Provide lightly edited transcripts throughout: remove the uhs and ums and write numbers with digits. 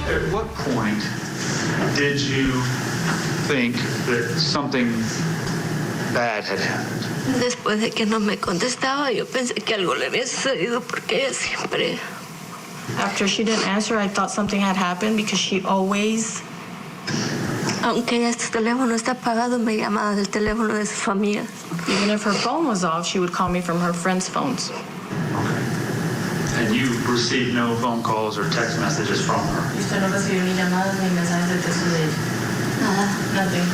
At what point did you think that something bad had happened? Después de que no me contestaba, yo pensé que algo le había sucedido porque ella siempre... After she didn't answer, I thought something had happened because she always... Aunque ya este teléfono está apagado, me llamaba del teléfono de sus amigas. Even if her phone was off, she would call me from her friends' phones. Okay. And you received no phone calls or text messages from her? ¿Y usted no recibió ni llamadas ni mensajes de texto de ella? Nada. Nothing.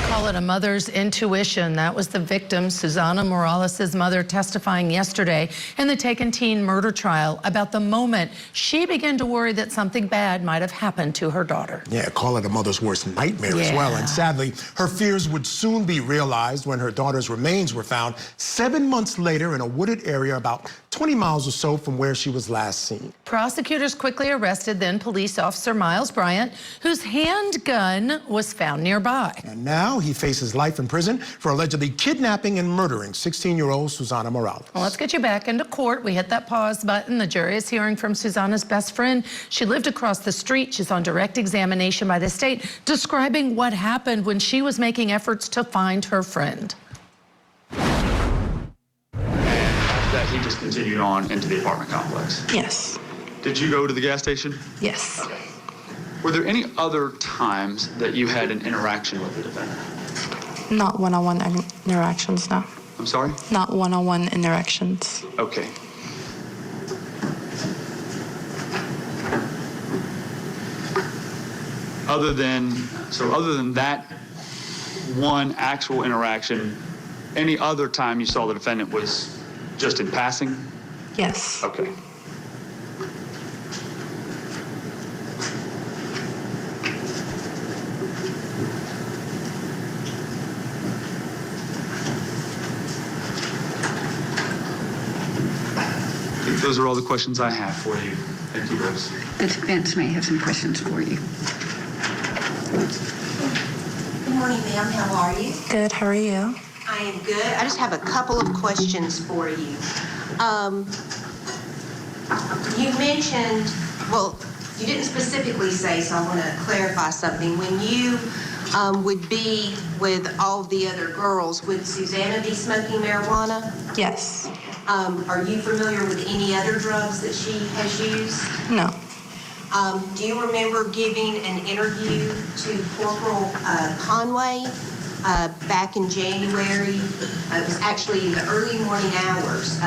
Call it a mother's intuition. That was the victim, Susana Morales' mother, testifying yesterday in the Taken teen murder trial about the moment she began to worry that something bad might have happened to her daughter. Yeah, call it a mother's worst nightmare as well. And sadly, her fears would soon be realized when her daughter's remains were found 7 months later in a wooded area about 20 miles or so from where she was last seen. Prosecutors quickly arrested then police officer Miles Bryant, whose handgun was found nearby. And now he faces life in prison for allegedly kidnapping and murdering 16-year-old Susana Morales. Well, let's get you back into court. We hit that pause button. The jury is hearing from Susana's best friend. She lived across the street. She's on direct examination by the state, describing what happened when she was making efforts to find her friend. That he just continued on into the apartment complex. Yes. Did you go to the gas station? Yes. Okay. Were there any other times that you had an interaction with the defendant? Not one-on-one interactions, no. I'm sorry? Not one-on-one interactions. Okay. Other than that one actual interaction, any other time you saw the defendant was just in passing? Yes. Okay. I think those are all the questions I have for you. Thank you, Rose. The defense may have some questions for you. Good morning, ma'am. How are you? Good, how are you? I am good. I just have a couple of questions for you. You mentioned, well, you didn't specifically say, so I want to clarify something. When you would be with all the other girls, would Susana be smoking marijuana? Yes. Are you familiar with any other drugs that she has used? No. Do you remember giving an interview to Corporal Conway back in January? It was actually in the early morning hours,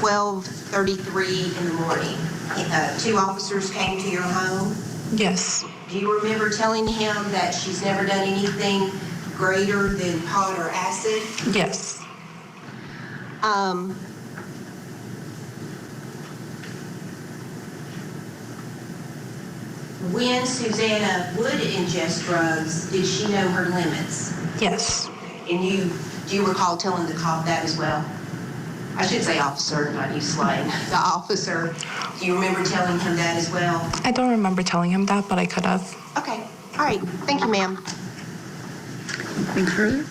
12:33 in the morning. 2 officers came to your home. Yes. Do you remember telling him that she's never done anything greater than pot or acid? Yes. When Susana would ingest drugs, did she know her limits? Yes. And do you recall telling the cop that as well? I should say officer, not you slang. The officer, do you remember telling him that as well? I don't remember telling him that, but I could have. Okay, all right, thank you, ma'am. Anything further?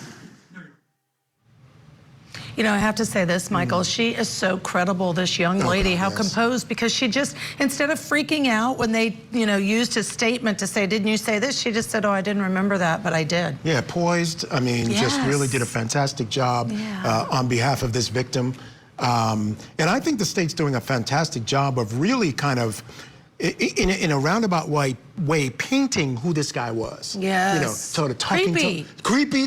You know, I have to say this, Michael, she is so credible, this young lady, how composed, because she just, instead of freaking out when they, used his statement to say, didn't you say this? She just said, oh, I didn't remember that, but I did. Yeah, poised. I mean, just really did a fantastic job on behalf of this victim. And I think the state's doing a fantastic job of really kind of, in a roundabout way, painting who this guy was. Yes. Sort of talking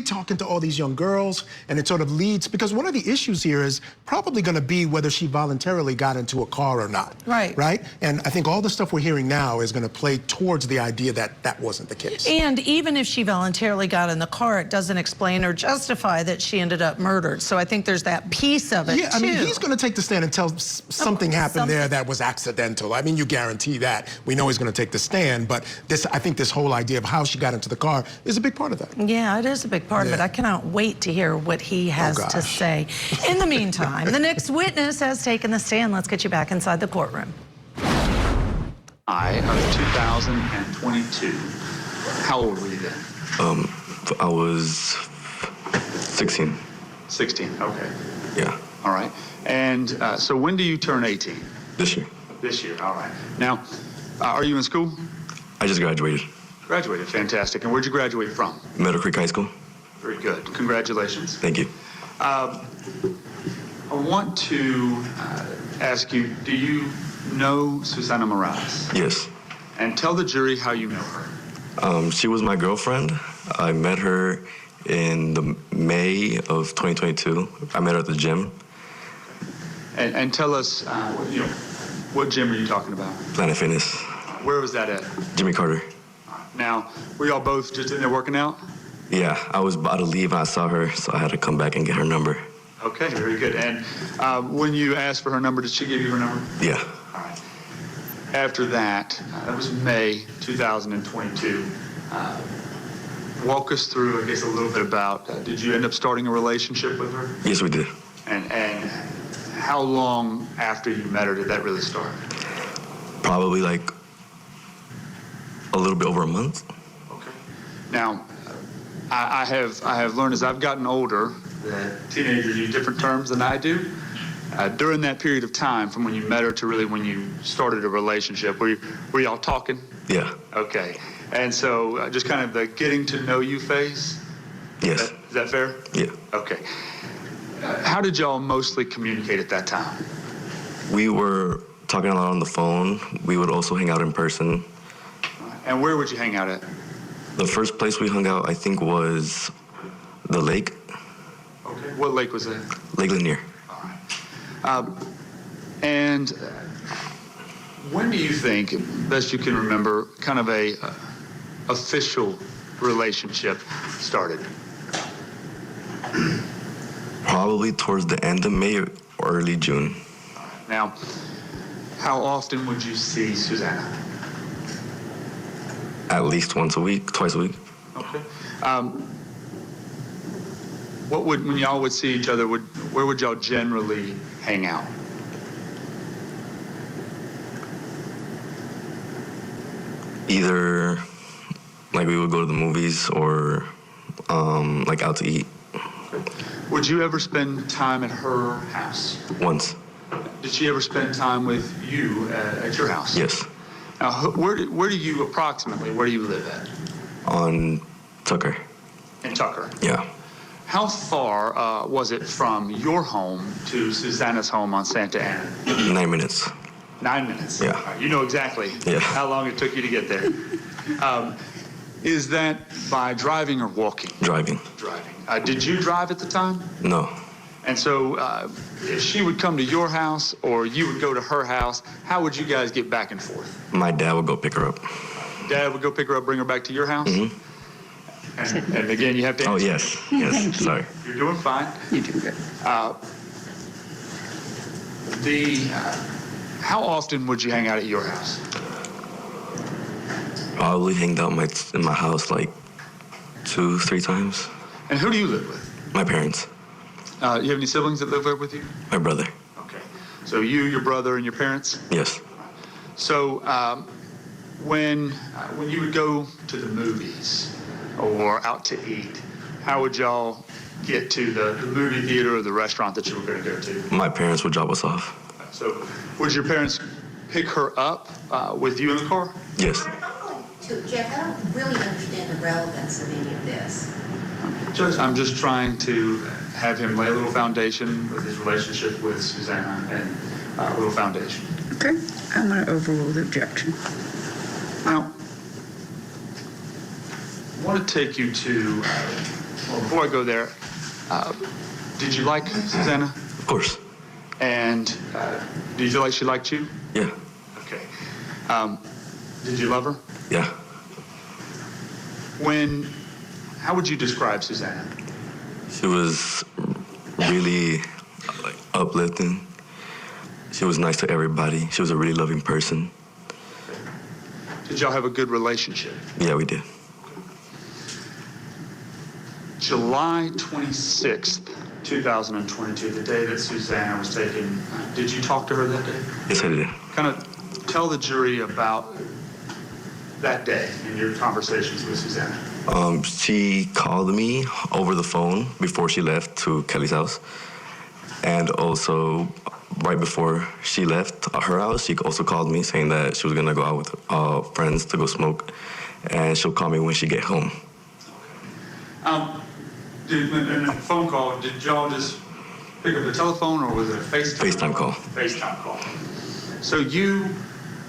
talking to all these young girls, and it sort of leads, because one of the issues here is probably going to be whether she voluntarily got into a car or not. Right. Right? And I think all the stuff we're hearing now is going to play towards the idea that that wasn't the case. And even if she voluntarily got in the car, it doesn't explain or justify that she ended up murdered. So I think there's that piece of it, I mean, he's going to take the stand and tell something happened there that was accidental. I mean, you guarantee that. We know he's going to take the stand, but I think this whole idea of how she got into the car is a big part of that. Yeah, it is a big part of it. I cannot wait to hear what he has to say. In the meantime, the next witness has taken the stand. Let's get you back inside the courtroom. Of 2022. How old were you then? I was 16. 16, okay. Yeah. All right. And so when do you turn 18? This year. This year, all right. Now, Are you in school? I just graduated. Graduated, fantastic. And where'd you graduate from? Meadow Creek High School. Very good. Congratulations. Thank you. I want to ask you, do you know Susana Morales? Yes. And tell the jury how you know her. She was my girlfriend. I met her in the May of 2022. I met her at the gym. And tell us, what gym are you talking about? Planet Fitness. Where was that at? Jimmy Carter. Now, were y'all both just in there working out? Yeah, I was about to leave and I saw her, so I had to come back and get her number. Okay, very good. And when you asked for her number, did she give you her number? Yeah. All right. After that, that was May 2022. Walk us through, I guess, a little bit about, did you end up starting a relationship with her? Yes, we did. And how long after you met her did that really start? Probably like a little bit over a month. Okay. Now, I have learned as I've gotten older that teenagers use different terms than I do. During that period of time, from when you met her to really when you started a relationship, were y'all talking? Yeah. Okay. And so just kind of the getting to know you phase? Yes. Is that fair? Yeah. Okay. How did y'all mostly communicate at that time? We were talking a lot on the phone. We would also hang out in person. And where would you hang out at? The first place we hung out, I think, was the lake. Okay. What lake was that? Lake Lanier. All right. And when do you think, best you can remember, kind of a official relationship started? Probably towards the end of May or early June. Now, how often would you see Susana? At least once a week, twice a week. Okay. When y'all would see each other, where would y'all generally hang out? Either like we would go to the movies or like out to eat. Would you ever spend time at her house? Once. Did she ever spend time with you at your house? Yes. Now, where do you live at? On Tucker. In Tucker. Yeah. How far was it from your home to Susana's home on Santa Ana? 9 minutes. 9 minutes. Yeah. All right, you know exactly how long it took you to get there. Is that by driving or walking? Driving. Driving. Did you drive at the time? No. And so if she would come to your house or you would go to her house, how would you guys get back and forth? My dad would go pick her up. Dad would go pick her up, bring her back to your house? Mm-hmm. And again, you have to answer. Oh, yes. Yes. Thank you. Sorry. You're doing fine. You do good. How often would you hang out at your house? Probably hanged out in my house like 2-3 times. And who do you live with? My parents. You have any siblings that live there with you? My brother. Okay. So you, your brother, and your parents? Yes. So when you would go to the movies or out to eat, how would y'all get to the movie theater or the restaurant that you were going to go to? My parents would drop us off. So would your parents pick her up with you in the car? Yes. Jeff, I don't really understand the relevance of any of this. I'm just trying to have him lay a little foundation with his relationship with Susana and a little foundation. Okay. I'm going to overrule the objection. Now, I want to take you to, before I go there, did you like Susana? Of course. And did you feel like she liked you? Yeah. Okay. Did you love her? Yeah. How would you describe Susana? She was really uplifting. She was nice to everybody. She was a really loving person. Did y'all have a good relationship? Yeah, we did. July 26th, 2022, the day that Susana was taken, did you talk to her that day? Yes, I did. Kind of tell the jury about that day and your conversations with Susana. She called me over the phone before she left to Kelly's house. And also, right before she left her house, she also called me saying that she was gonna go out with friends to go smoke, and she'll call me when she get home. In the phone call, did y'all just pick up the telephone, or was it a FaceTime? FaceTime call. FaceTime call. So you,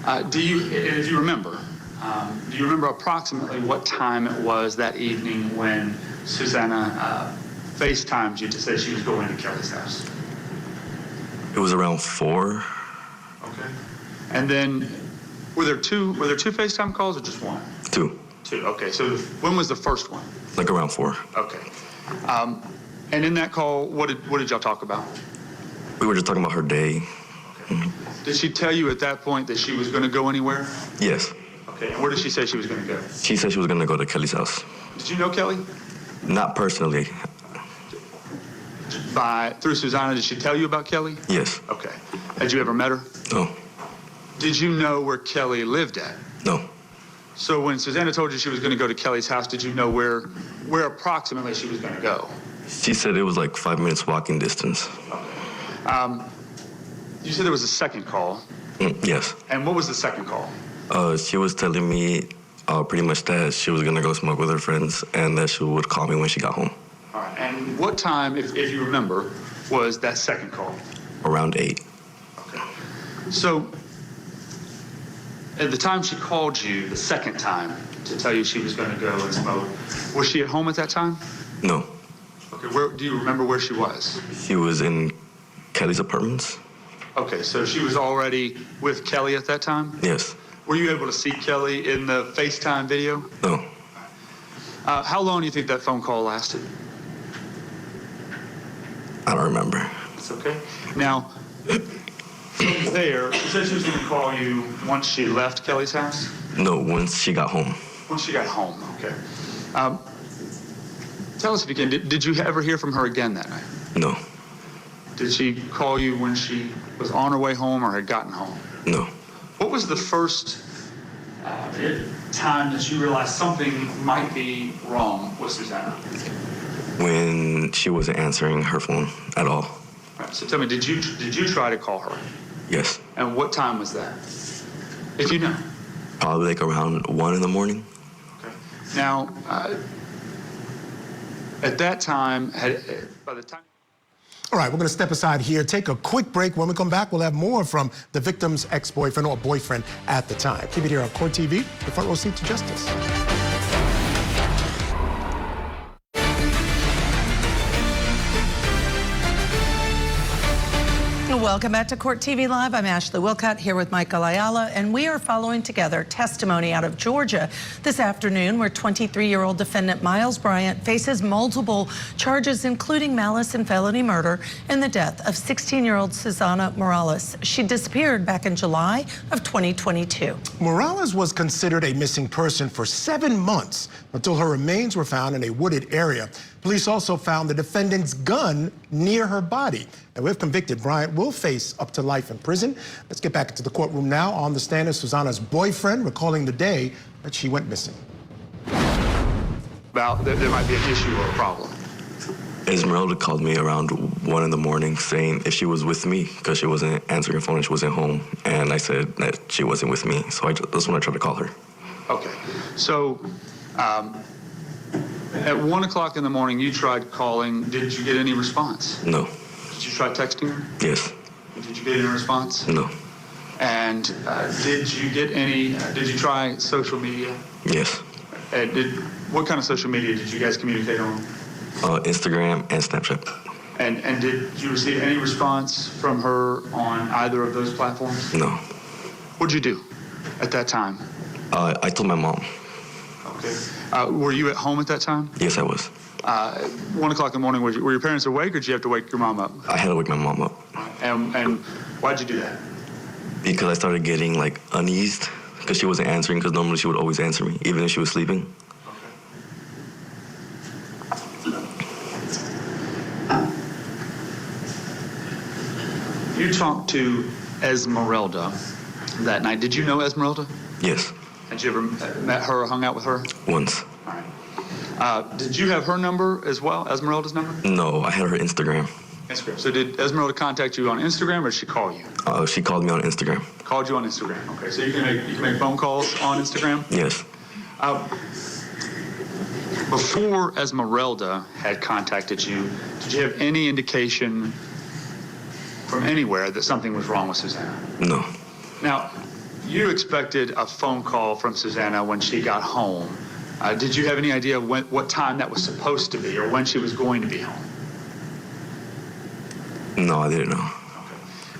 if you remember, do you remember approximately what time it was that evening when Susana FaceTimed you to say she was going to Kelly's house? It was around 4. Okay. And then, were there two FaceTime calls or just one? 2. Two. Okay. So when was the first one? Like around 4. Okay. And in that call, what did y'all talk about? We were just talking about her day. Okay. Did she tell you at that point that she was going to go anywhere? Yes. Okay. And where did she say she was going to go? She said she was gonna go to Kelly's house. Did you know Kelly? Not personally. Through Susana, did she tell you about Kelly? Yes. Okay. Had you ever met her? No. Did you know where Kelly lived at? No. So when Susana told you she was going to go to Kelly's house, did you know where approximately she was going to go? She said it was like 5 minutes walking distance. You said there was a second call. Yes. And what was the second call? She was telling me pretty much that she was gonna go smoke with her friends and that she would call me when she got home. All right. And what time, if you remember, was that second call? Around 8. Okay. So at the time she called you the second time to tell you she was going to go and smoke, was she at home at that time? No. Okay. Do you remember where she was? She was in Kelly's apartments. Okay. So she was already with Kelly at that time? Yes. Were you able to see Kelly in the FaceTime video? No. How long do you think that phone call lasted? I don't remember. It's okay. Now, from there, she said she was going to call you once she left Kelly's house? No, once she got home. Once she got home, okay. Tell us if you can, did you ever hear from her again that night? No. Did she call you when she was on her way home or had gotten home? No. What was the first time that you realized something might be wrong with Susana? When she wasn't answering her phone at all. Right, so tell me, did you try to call her? Yes. And what time was that? If you know. Probably like around 1 in the morning. Okay. Now, at that time, by the time... All right, we're going to step aside here, take a quick break. When we come back, we'll have more from the victim's ex-boyfriend or boyfriend at the time. Keep it here on Court TV, the front row seat to justice. Welcome back to Court TV Live. I'm Ashley Wilcott here with Michael Ayala, and we are following together testimony out of Georgia this afternoon where 23-year-old defendant Miles Bryant faces multiple charges, including malice and felony murder in the death of 16-year-old Susana Morales. She disappeared back in July of 2022. Morales was considered a missing person for 7 months until her remains were found in a wooded area. Police also found the defendant's gun near her body. And if convicted, Bryant will face up to life in prison. Let's get back into the courtroom now. On the stand is Susana's boyfriend, recalling the day that she went missing. About there might be an issue or a problem. Esmeralda called me around 1 in the morning saying if she was with me because she wasn't answering her phone and she wasn't home. And I said that she wasn't with me. So that's when I tried to call her. Okay. So at 1 o'clock in the morning, you tried calling. Did you get any response? No. Did you try texting her? Yes. Did you get any response? No. And did you try social media? Yes. What kind of social media did you guys communicate on? Instagram and Snapchat. And did you receive any response from her on either of those platforms? No. What'd you do at that time? I told my mom. Okay. Were you at home at that time? Yes, I was. 1 o'clock in the morning, were your parents awake or did you have to wake your mom up? I had to wake my mom up. And why'd you do that? Because I started getting like uneased because she wasn't answering because normally she would always answer me, even if she was sleeping. You talked to Esmeralda that night. Did you know Esmeralda? Yes. Had you ever met her or hung out with her? Once. All right. Did you have her number as well, Esmeralda's number? No, I had her Instagram. Instagram. So did Esmeralda contact you on Instagram, or did she call you? She called me on Instagram. Called you on Instagram. Okay, so you can make phone calls on Instagram? Yes. Before Esmeralda had contacted you, did you have any indication from anywhere that something was wrong with Susana? No. Now, you expected a phone call from Susana when she got home. Did you have any idea what time that was supposed to be, or when she was going to be home? No, I didn't know.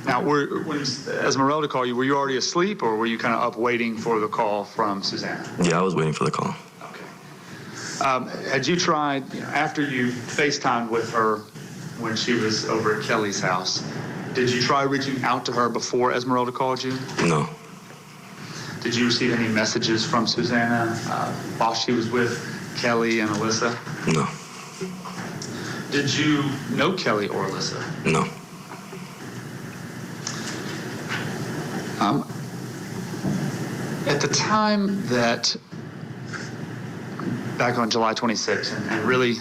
Now, when Esmeralda called you, were you already asleep, or were you kind of up waiting for the call from Susana? Yeah, I was waiting for the call. Okay. Had you tried, after you FaceTimed with her when she was over at Kelly's house, did you try reaching out to her before Esmeralda called you? No. Did you receive any messages from Susana while she was with Kelly and Alyssa? No. Did you know Kelly or Alyssa? No. At the time that, back on July 26th, and really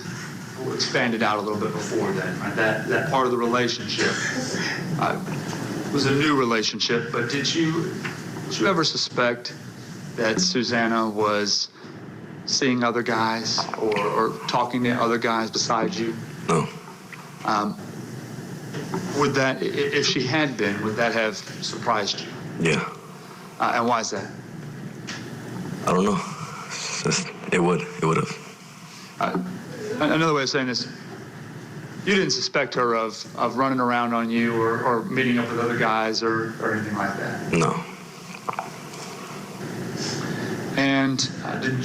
expanded out a little bit before then, right? That part of the relationship was a new relationship, but did you ever suspect that Susana was seeing other guys or talking to other guys besides you? No. Would that, if she had been, would that have surprised you? Yeah. And why is that? I don't know. It would have. Another way of saying this, you didn't suspect her of running around on you or meeting up with other guys or anything like that? No. And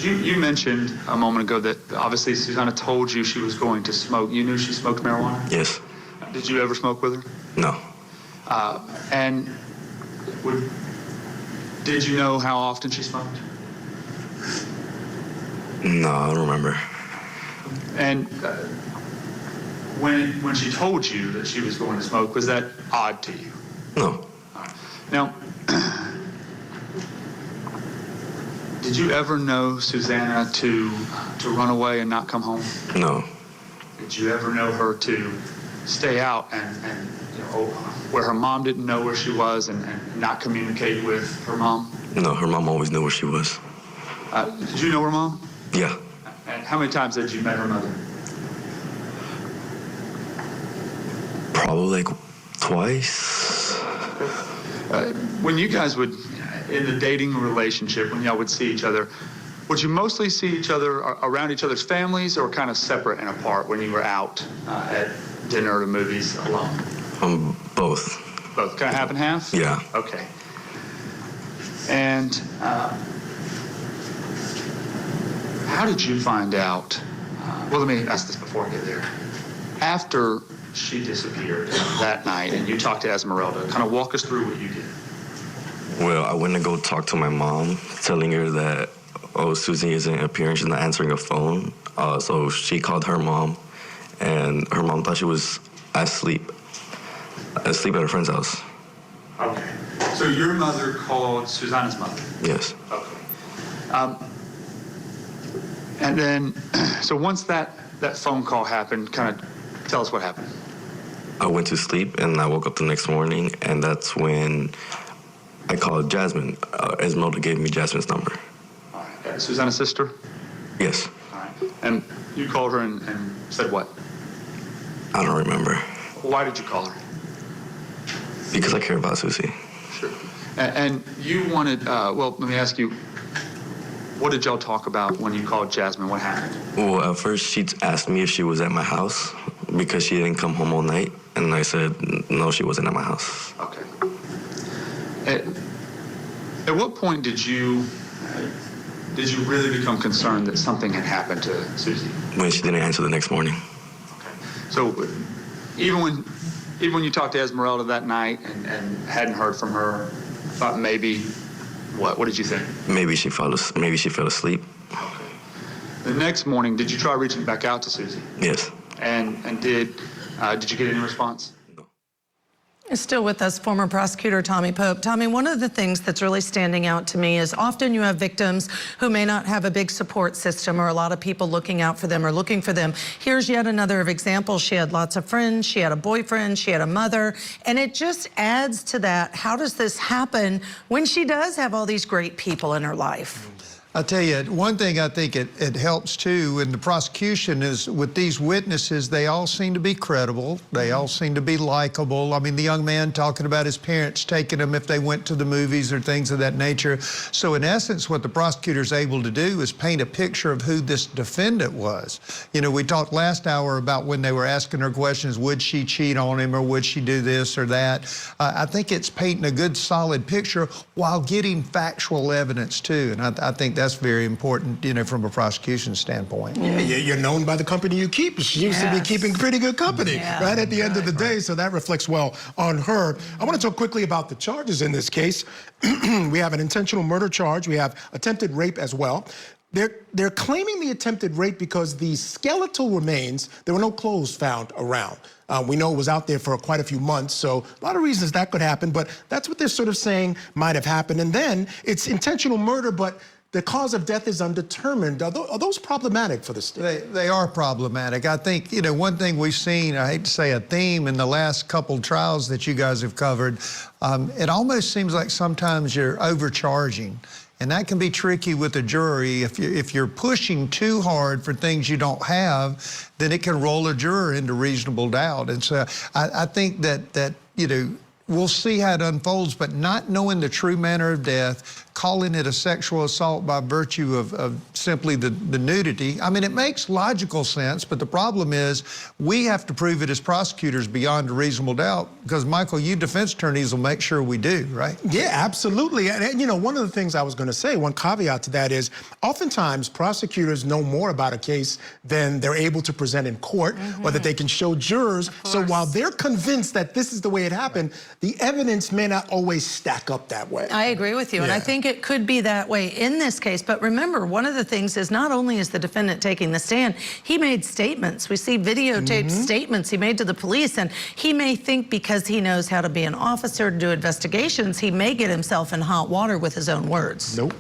you mentioned a moment ago that obviously Susana told you she was going to smoke. You knew she smoked marijuana? Yes. Did you ever smoke with her? No. And did you know how often she smoked? No, I don't remember. And when she told you that she was going to smoke, was that odd to you? No. Now, did you ever know Susana to run away and not come home? No. Did you ever know her to stay out and where her mom didn't know where she was and not communicate with her mom? No, her mom always knew where she was. Did you know her mom? Yeah. And how many times had you met her mother? Probably like twice. When you guys would, in the dating relationship, when y'all would see each other, would you mostly see each other around each other's families or kind of separate and apart when you were out at dinner or movies alone? Both. Both, kind of half and half? Yeah. Okay. And how did you find out? Well, let me ask this before I get there. After she disappeared that night and you talked to Esmeralda, kind of walk us through what you did. Well, I went to go talk to my mom, telling her that, Susie isn't appearing, she's not answering her phone. So she called her mom, and her mom thought she was asleep at her friend's house. Okay. So your mother called Susana's mother? Yes. Okay. And then, so once that phone call happened, kind of tell us what happened. I went to sleep, and I woke up the next morning, and that's when I called Jasmine. Esmeralda gave me Jasmine's number. All right. Susana's sister? Yes. All right. And you called her and said what? I don't remember. Why did you call her? Because I care about Susie. Sure. And you wanted, well, let me ask you, what did y'all talk about when you called Jasmine? What happened? Well, at first she asked me if she was at my house because she didn't come home all night. And I said, no, she wasn't at my house. Okay. At what point did you really become concerned that something had happened to Susie? When she didn't answer the next morning. Okay. So even when you talked to Esmeralda that night and hadn't heard from her, thought maybe, what did you think? Maybe she fell asleep. Okay. The next morning, did you try reaching back out to Susie? Yes. And did you get any response? No. Still with us, former prosecutor Tommy Pope. Tommy, one of the things that's really standing out to me is often you have victims who may not have a big support system or a lot of people looking out for them or looking for them. Here's yet another of examples. She had lots of friends, she had a boyfriend, she had a mother, and it just adds to that. How does this happen when she does have all these great people in her life? I'll tell you, one thing I think it helps too in the prosecution is with these witnesses, they all seem to be credible. They all seem to be likable. I mean, the young man talking about his parents taking him if they went to the movies or things of that nature. So in essence, what the prosecutor's able to do is paint a picture of who this defendant was. You know, we talked last hour about when they were asking her questions, would she cheat on him or would she do this or that? I think it's painting a good solid picture while getting factual evidence too. And I think that's very important, you know, from a prosecution standpoint. Yeah, you're known by the company you keep. She used to be keeping pretty good company, right at the end of the day, so that reflects well on her. I want to talk quickly about the charges in this case. We have an intentional murder charge. We have attempted rape as well. They're claiming the attempted rape because the skeletal remains, there were no clothes found around. We know it was out there for quite a few months, so a lot of reasons that could happen, but that's what they're sort of saying might have happened. And then it's intentional murder, but the cause of death is undetermined. Are those problematic for the state? They are problematic. I think, you know, one thing we've seen, I hate to say a theme in the last couple trials that you guys have covered, it almost seems like sometimes you're overcharging. And that can be tricky with a jury. If you're pushing too hard for things you don't have, then it can roll a juror into reasonable doubt. And so I think that, you know, we'll see how it unfolds, but not knowing the true manner of death, calling it a sexual assault by virtue of simply the nudity. I mean, it makes logical sense, but the problem is we have to prove it as prosecutors beyond a reasonable doubt, because, Michael, you defense attorneys will make sure we do, right? Yeah, absolutely. And you know, one of the things I was going to say, one caveat to that is, oftentimes prosecutors know more about a case than they're able to present in court, or that they can show jurors. So while they're convinced that this is the way it happened, the evidence may not always stack up that way. I agree with you, and I think it could be that way in this case. But remember, one of the things is not only is the defendant taking the stand, he made statements. We see videotaped statements he made to the police, and he may think because he knows how to be an officer, to do investigations, he may get himself in hot water with his own words. Nope.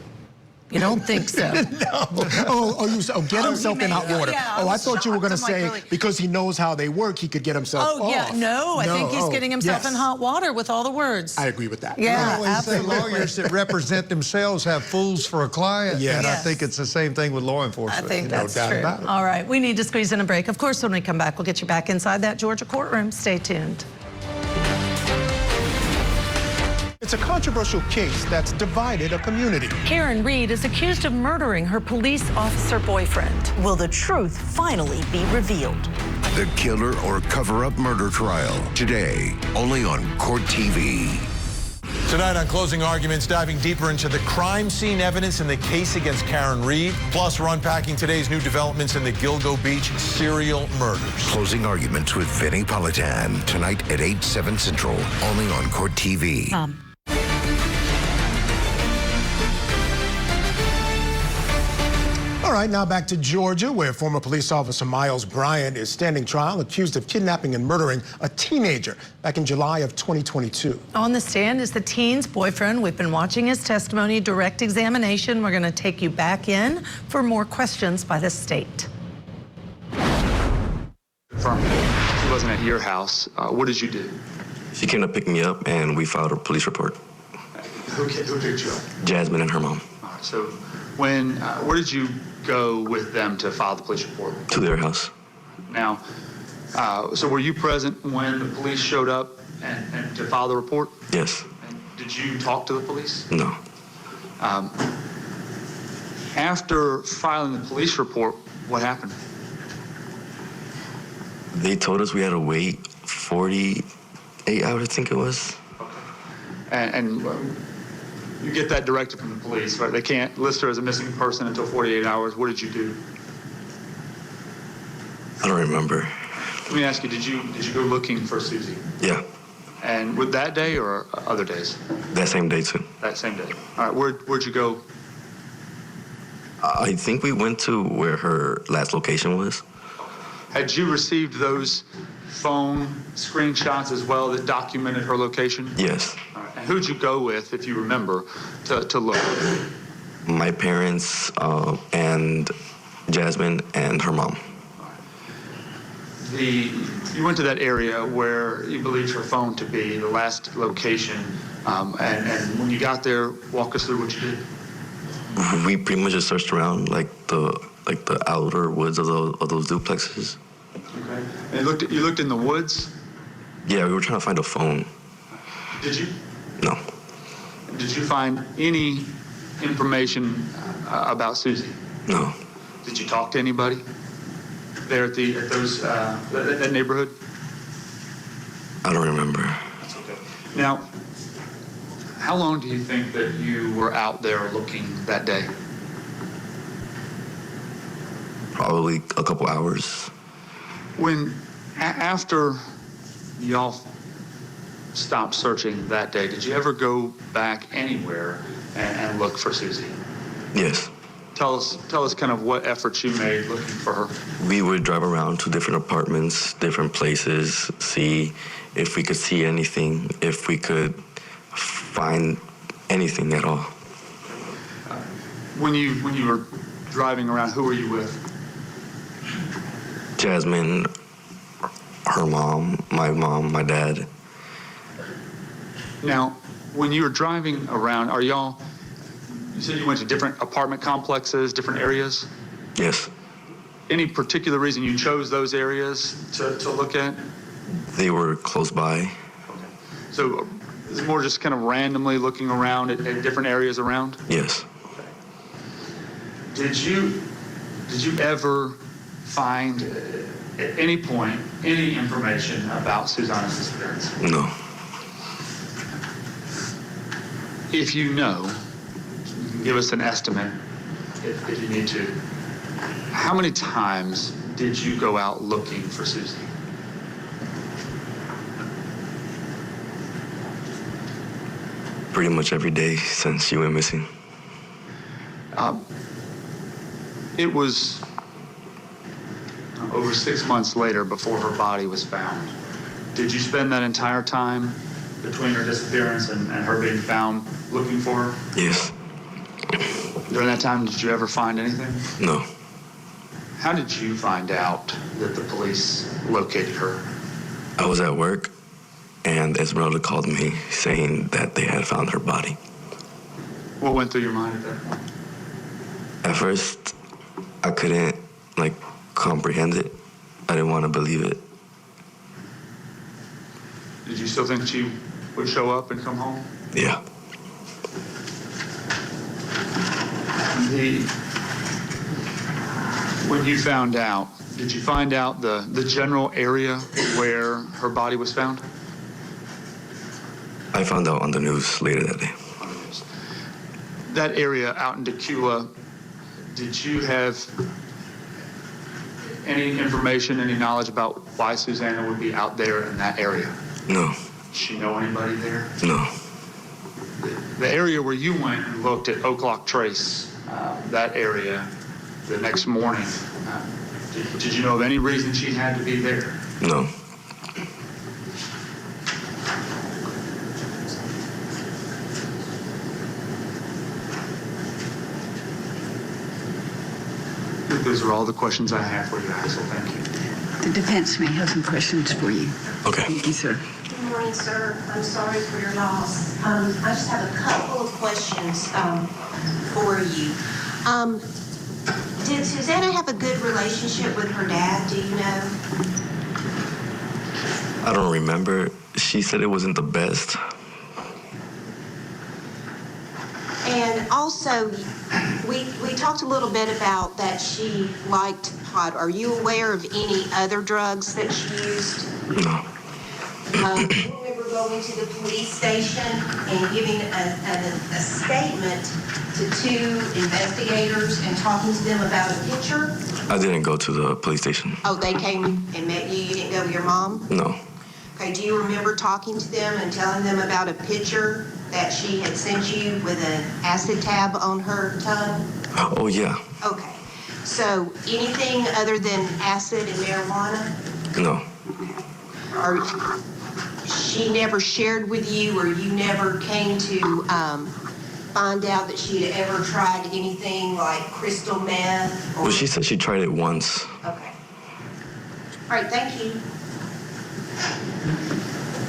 You don't think so? No. Get himself in hot water. Yeah, I thought you were going to say really? Because he knows how they work, he could get himself off. Oh, yeah. No, I think he's getting himself in hot water with all the words. I agree with that. Yeah, absolutely. Lawyers that represent themselves have fools for a client. Yes. And I think it's the same thing with law enforcement. I think that's doubt true. about it. All right, we need to squeeze in a break. Of course, when we come back, we'll get you back inside that Georgia courtroom. Stay tuned. It's a controversial case that's divided a community. Karen Reed is accused of murdering her police officer boyfriend. Will the truth finally be revealed? The Killer or Cover-Up Murder Trial, today, only on Court TV. Tonight on Closing Arguments, diving deeper into the crime scene evidence in the case against Karen Reed. Plus, we're unpacking today's new developments in the Gilgo Beach serial murders. Closing Arguments with Vinnie Politan, tonight at 8, 7 Central, only on Court TV. All right, now back to Georgia, where former police officer Miles Bryant is standing trial, accused of kidnapping and murdering a teenager back in July of 2022. On the stand is the teen's boyfriend. We've been watching his testimony, direct examination. We're going to take you back in for more questions by the state. He wasn't at your house. What did you do? She came to pick me up, and we filed a police report. Who picked you up? Jasmine and her mom. All right, so where did you go with them to file the police report? To their house. Now, so were you present when the police showed up and to file the report? Yes. And did you talk to the police? No. After filing the police report, what happened? They told us we had to wait 48 hours, I think it was. Okay. And you get that directive from the police, right? They can't list her as a missing person until 48 hours. What did you do? I don't remember. Let me ask you, did you go looking for Susie? Yeah. And with that day or other days? That same day, too. That same day. All right, where'd you go? I think we went to where her last location was. Had you received those phone screenshots as well that documented her location? Yes. All right. And who'd you go with, if you remember, to look? My parents and Jasmine and her mom. You went to that area where you believed her phone to be, the last location, and when you got there, walk us through what you did. We pretty much just searched around like the outer woods of those duplexes. Okay. And you looked in the woods? Yeah, we were trying to find a phone. Did you? No. Did you find any information about Susie? No. Did you talk to anybody there at that neighborhood? I don't remember. That's okay. Now, how long do you think that you were out there looking that day? Probably a couple hours. After y'all stopped searching that day, did you ever go back anywhere and look for Susie? Yes. Tell us kind of what efforts you made looking for her. We would drive around to different apartments, different places, see if we could see anything, if we could find anything at all. When you were driving around, who were you with? Jasmine, her mom, my dad. Now, when you were driving around, you said you went to different apartment complexes, different areas? Yes. Any particular reason you chose those areas to look at? They were close by. Okay. So is it more just kind of randomly looking around at different areas around? Yes. Okay. Did you ever find at any point any information about Susana's disappearance? No. If you know, you can give us an estimate if you need to. How many times did you go out looking for Susie? Pretty much every day since she went missing. It was over 6 months later before her body was found. Did you spend that entire time between her disappearance and her being found looking for her? Yes. During that time, did you ever find anything? No. How did you find out that the police located her? I was at work, and Esmeralda called me saying that they had found her body. What went through your mind at that point? At first, I couldn't, comprehend it. I didn't want to believe it. Did you still think she would show up and come home? Yeah. When you found out, did you find out the general area where her body was found? I found out on the news later that day. That area out in Tequila, did you have any information, any knowledge about why Susana would be out there in that area? No. Did she know anybody there? No. The area where you went and looked at O'Clock Trace, that area, the next morning, did you know of any reason she had to be there? No. I think those are all the questions I have for you, Axel. Thank you. The defense may have some questions for you. Okay. Thank you, sir. Good morning, sir. I'm sorry for your loss. I just have a couple of questions for you. Did Susana have a good relationship with her dad? Do you know? I don't remember. She said it wasn't the best. And also, we talked a little bit about that she liked pot. Are you aware of any other drugs that she used? No. Do you remember going to the police station and giving a statement to two investigators and talking to them about a picture? I didn't go to the police station. Oh, they came and met you? You didn't go with your mom? No. Okay, do you remember talking to them and telling them about a picture that she had sent you with an acid tab on her tongue? Oh, yeah. Okay. So anything other than acid and marijuana? No. she never shared with you, or you never came to find out that she had ever tried anything like crystal meth? Well, she said she tried it once. Okay. All right, thank you.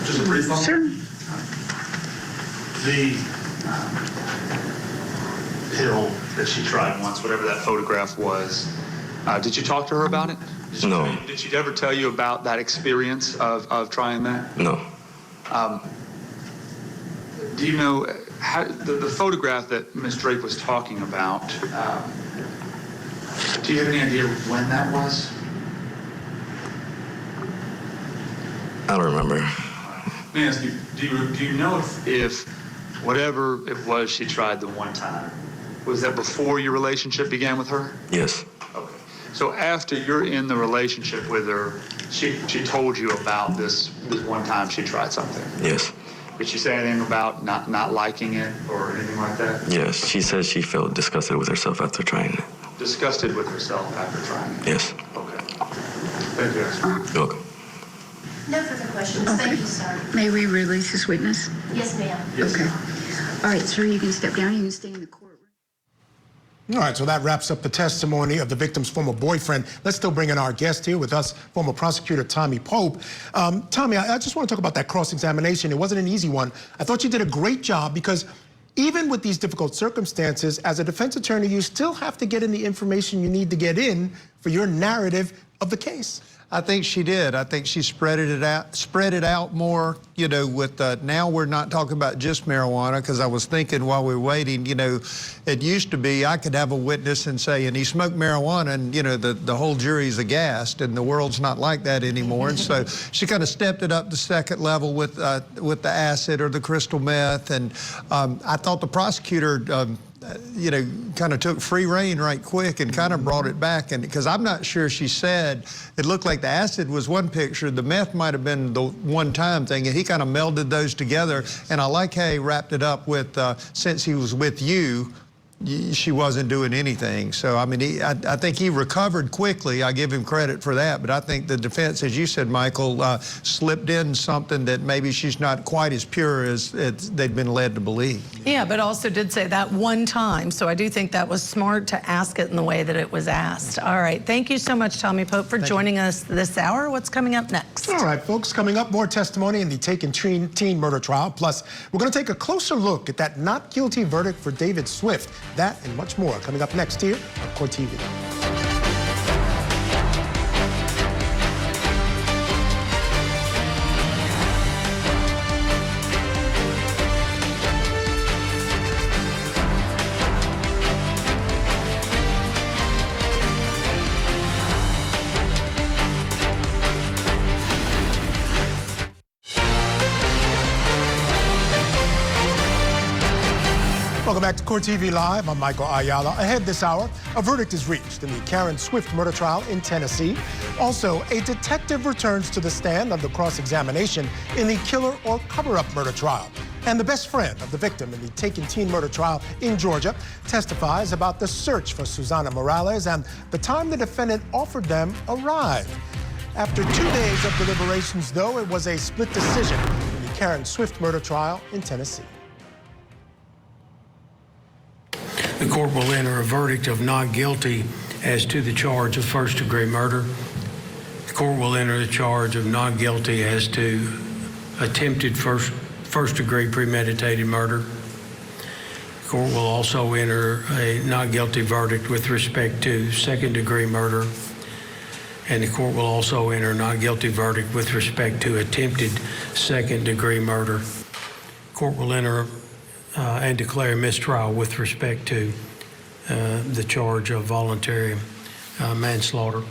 Just a brief one. Sure. The pill that she tried once, whatever that photograph was, did you talk to her about it? No. Did she ever tell you about that experience of trying that? No. Do you know how, the photograph that Ms. Drake was talking about, do you have any idea when that was? I don't remember. Let me ask you, do you know if whatever it was she tried the one time, was that before your relationship began with her? Yes. Okay. So after you're in the relationship with her, she told you about this one time she tried something? Yes. Did she say anything about not liking it or anything like that? Yes. She said she felt disgusted with herself after trying it. Disgusted with herself after trying it? Yes. Okay. Thank you. You're welcome. No further questions. Thank you, sir. May we release this witness? Yes, ma'am. Yes. Okay. All right, sir, you can step down. You can stay in the courtroom. All right, so that wraps up the testimony of the victim's former boyfriend. Let's still bring in our guest here with us, former prosecutor Tommy Pope. Tommy, I just want to talk about that cross-examination. It wasn't an easy one. I thought you did a great job because even with these difficult circumstances, as a defense attorney, you still have to get in the information you need to get in for your narrative of the case. I think she did. I think she spread it out more, you know, with now we're not talking about just marijuana, because I was thinking while we were waiting, you know, it used to be I could have a witness and say, and he smoked marijuana, and, you know, the whole jury's aghast, and the world's not like that anymore. And so she kind of stepped it up to second level with the acid or the crystal meth. And I thought the prosecutor, you know, kind of took free rein right quick and kind of brought it back. And because I'm not sure she said, it looked like the acid was one picture, the meth might have been the one-time thing, and he kind of melded those together. And I like how he wrapped it up with, since he was with you, she wasn't doing anything. So, I mean, I think he recovered quickly. I give him credit for that. But I think the defense, as you said, Michael, slipped in something that maybe she's not quite as pure as they'd been led to believe. Yeah, but also did say that one time. So I do think that was smart to ask it in the way that it was asked. All right. Thank you so much, Tommy Pope, for joining us this hour. What's coming up next? All right, folks, coming up, more testimony in the Taken teen murder trial. Plus, we're going to take a closer look at that not guilty verdict for David Swift. That and much more coming up next here on Court TV. Welcome back to Court TV Live. I'm Michael Ayala. Ahead this hour, a verdict is reached in the Karen Swift murder trial in Tennessee. Also, a detective returns to the stand of the cross-examination in the killer or cover-up murder trial. And the best friend of the victim in the Taken teen murder trial in Georgia testifies about the search for Susana Morales and the time the defendant offered them a ride. After 2 days of deliberations, though, it was a split decision in the Karen Swift murder trial in Tennessee. The court will enter a verdict of not guilty as to the charge of first-degree murder. The court will enter the charge of not guilty as to attempted first-degree premeditated murder. The court will also enter a not guilty verdict with respect to second-degree murder. And the court will also enter a not guilty verdict with respect to attempted second-degree murder. The court will enter and declare mistrial with respect to the charge of voluntary manslaughter.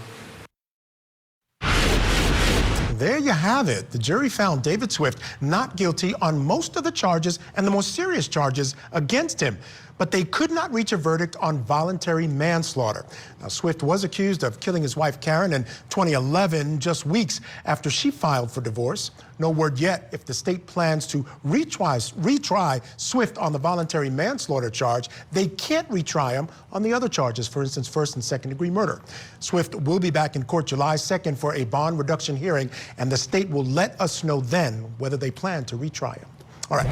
There you have it. The jury found David Swift not guilty on most of the charges and the most serious charges against him. but they could not reach a verdict on voluntary manslaughter. Now, Swift was accused of killing his wife Karen in 2011, just weeks after she filed for divorce. No word yet if the state plans to retry Swift on the voluntary manslaughter charge. They can't retry him on the other charges, for instance, first and second-degree murder. Swift will be back in court July 2nd for a bond reduction hearing, and the state will let us know then whether they plan to retry him. All right,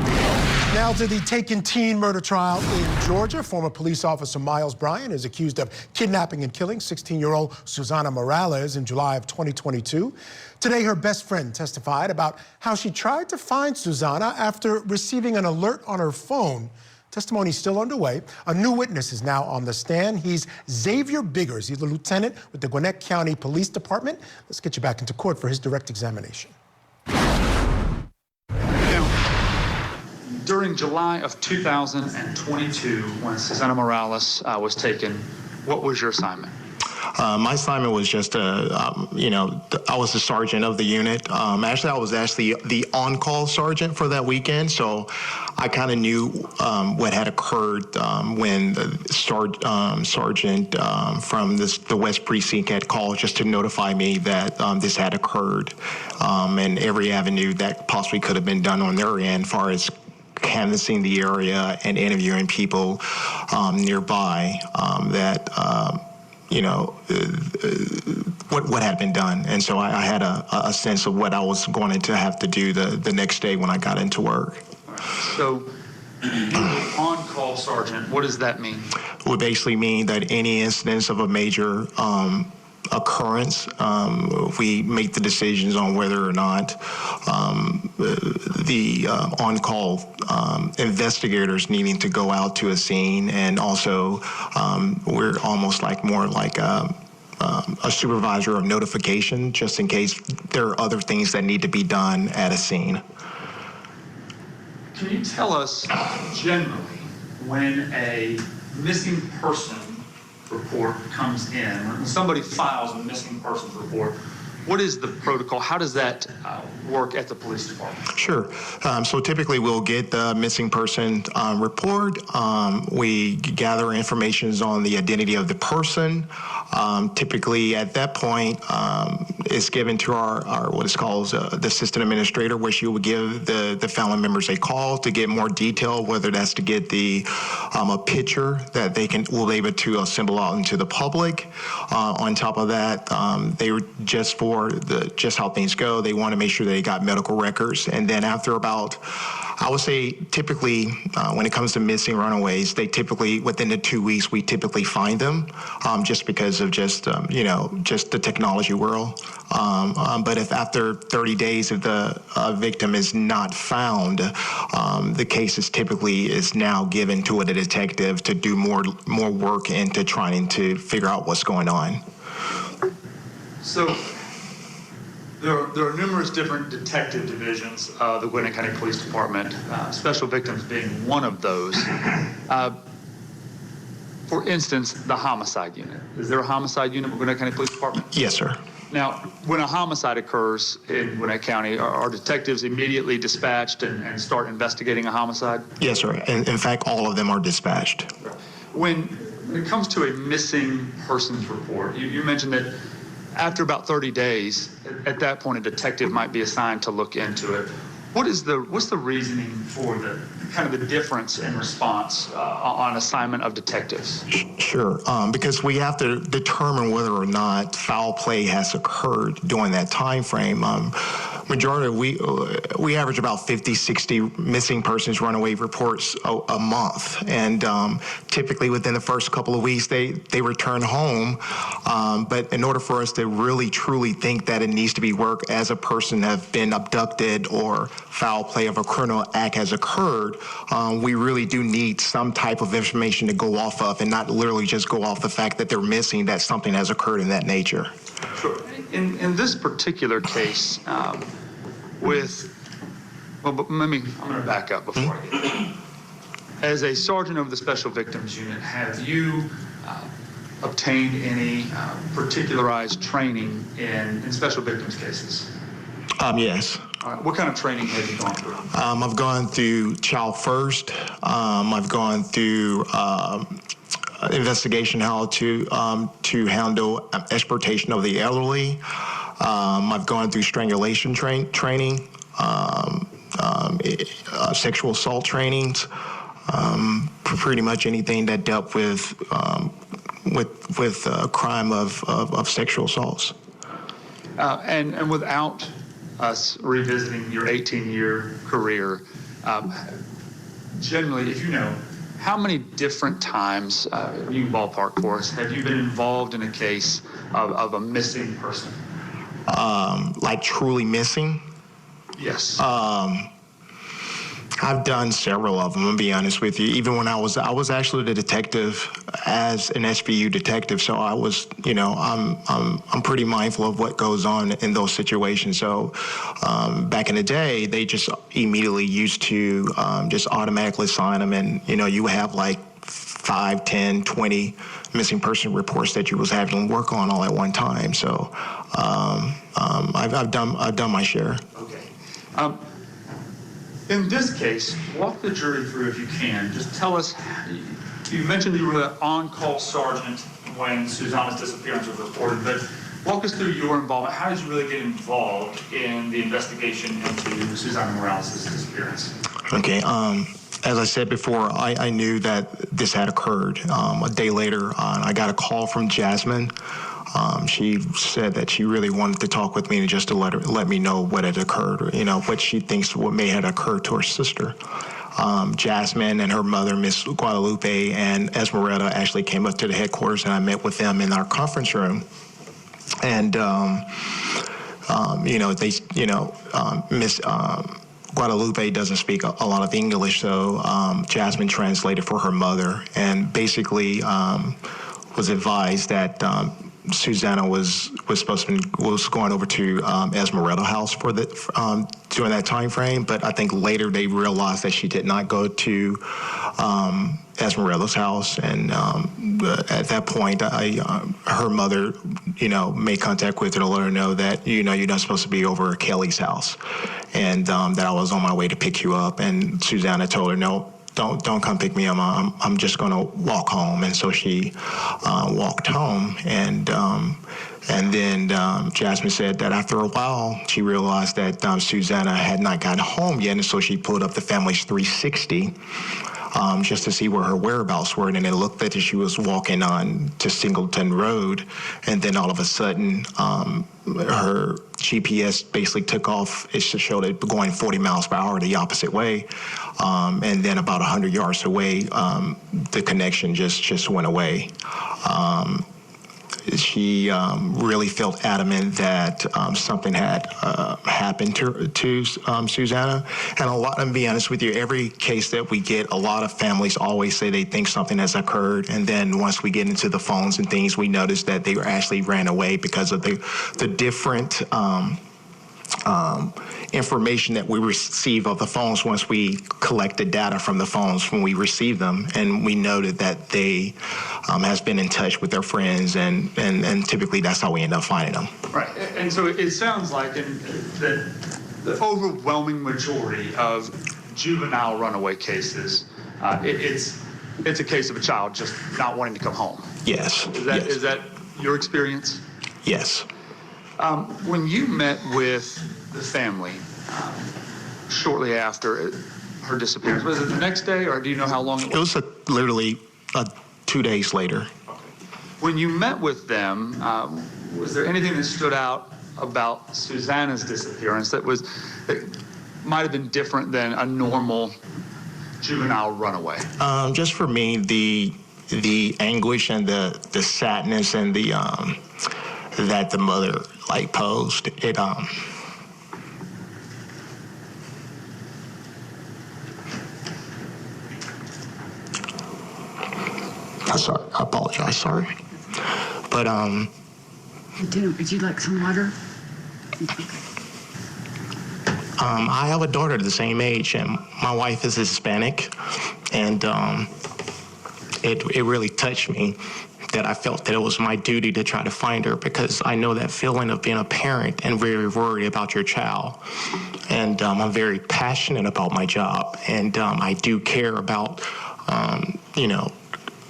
now to the taken teen murder trial in Georgia. Former police officer Miles Bryant is accused of kidnapping and killing 16-year-old Susana Morales in July of 2022. Today, her best friend testified about how she tried to find Susana after receiving an alert on her phone. Testimony is still underway. A new witness is now on the stand. He's Xavier Biggers. He's the lieutenant with the Gwinnett County Police Department. Let's get you back into court for his direct examination. During July of 2022, when Susana Morales was taken, what was your assignment? My assignment was just I was the sergeant of the unit. Actually, I was the on-call sergeant for that weekend, so I kind of knew what had occurred when the sergeant from the West Precinct had called just to notify me that this had occurred, and every avenue that possibly could have been done on their end, as far as canvassing the area and interviewing people nearby what had been done. And so I had a sense of what I was going to have to do the next day when I got into work. So, on-call sergeant, what does that mean? It would basically mean that any instance of a major occurrence, we make the decisions on whether or not the on-call investigators needing to go out to a scene, and also we're almost more like a supervisor of notification, just in case there are other things that need to be done at a scene. Can you tell us generally when a missing person report comes in, when somebody files a missing persons report, what is the protocol? How does that work at the police department? Sure. So typically we'll get the missing person report. We gather information on the identity of the person. Typically at that point, it's given to our what is called the assistant administrator, where she will give the family members a call to get more detail, whether that's to get a picture that will be able to assemble out into the public. On top of that, they were just for just how things go, they want to make sure they got medical records. And then after about, I would say typically when it comes to missing runaways, they typically, within the 2 weeks, we typically find them just because of just the technology world. But if after 30 days if the victim is not found, the case is now given to a detective to do more work into trying to figure out what's going on. So there are numerous different detective divisions of the Gwinnett County Police Department, special victims being one of those. For instance, the homicide unit. Is there a homicide unit with Gwinnett County Police Department? Yes, sir. Now, when a homicide occurs in Gwinnett County, are detectives immediately dispatched and start investigating a homicide? Yes, sir. And in fact, all of them are dispatched. When it comes to a missing persons report, you mentioned that after about 30 days, at that point, a detective might be assigned to look into it. What's the reasoning for the difference in response on assignment of detectives? Sure, because we have to determine whether or not foul play has occurred during that time frame. Majority, we average about 50, 60 missing persons runaway reports a month, and typically within the first couple of weeks they return home. But in order for us to really truly think that it needs to be work as a person has been abducted or foul play of a criminal act has occurred, we really do need some type of information to go off of, and not literally just go off the fact that they're missing, that something has occurred in that nature. Sure. In this particular case, I'm going to back up before I get there. As a sergeant of the Special Victims Unit, have you obtained any particularized training in special victims cases? Yes. All right. What kind of training have you gone through? I've gone through Child First. I've gone through investigation how to handle exploitation of the elderly. I've gone through strangulation training, sexual assault trainings, pretty much anything that dealt with crime of sexual assaults. And without us revisiting your 18-year career, generally, if you know, how many different times, you can ballpark for us, have you been involved in a case of a missing person? Like truly missing? Yes. I've done several of them, I'll be honest with you. Even when I was actually the detective as an SVU detective, so I was, I'm pretty mindful of what goes on in those situations. So back in the day, they just immediately used to just automatically sign them, and, you have like 5, 10, 20 missing person reports that you was having to work on all at one time. So I've done my share. Okay. In this case, walk the jury through, if you can. Just tell us, you mentioned you were the on-call sergeant when Susana's disappearance was reported, but walk us through your involvement. How did you really get involved in the investigation into Susana Morales' disappearance? Okay. As I said before, I knew that this had occurred. A day later, I got a call from Jasmine. She said that she really wanted to talk with me and just to let me know what had occurred, or, what she thinks what may have occurred to her sister. Jasmine and her mother, Miss Guadalupe, and Esmeralda actually came up to the headquarters, and I met with them in our conference room. And, Miss Guadalupe doesn't speak a lot of English, so Jasmine translated for her mother, and basically was advised that Susana was going over to Esmeralda House for during that time frame, but I think later they realized that she did not go to Esmeralda's house, and at that point, her mother, made contact with her to let her know that you're not supposed to be over at Kelly's house, and that I was on my way to pick you up, and Susana told her no. Don't come pick me up. I'm just going to walk home. And so she walked home, and then Jasmine said that after a while she realized that Susana had not gotten home yet, and so she pulled up the family's 360 just to see where her whereabouts were, and it looked that she was walking on to Singleton Road, and then all of a sudden her GPS basically took off. It showed it going 40 miles per hour the opposite way, and then about 100 yards away, the connection just went away. She really felt adamant that something had happened to Susana. And to be honest with you, every case that we get, a lot of families always say they think something has occurred. And then once we get into the phones and things, we notice that they actually ran away because of the different information that we receive of the phones once we collect the data from the phones when we receive them, and we noted that they has been in touch with their friends, and typically that's how we end up finding them. Right, and so it sounds like that the overwhelming majority of juvenile runaway cases, it's a case of a child just not wanting to come home. Yes. Is that your experience? Yes. When you met with the family shortly after her disappearance, was it the next day, or do you know how long it was? It was literally 2 days later. Okay. When you met with them, was there anything that stood out about Susana's disappearance that might have been different than a normal juvenile runaway? Just for me, the anguish and the sadness and the that the mother posed. It I'm sorry. I apologize. Sorry, but Would you like some water? I have a daughter the same age, and my wife is Hispanic, and it really touched me that I felt that it was my duty to try to find her, because I know that feeling of being a parent and very worried about your child. And I'm very passionate about my job, and I do care about,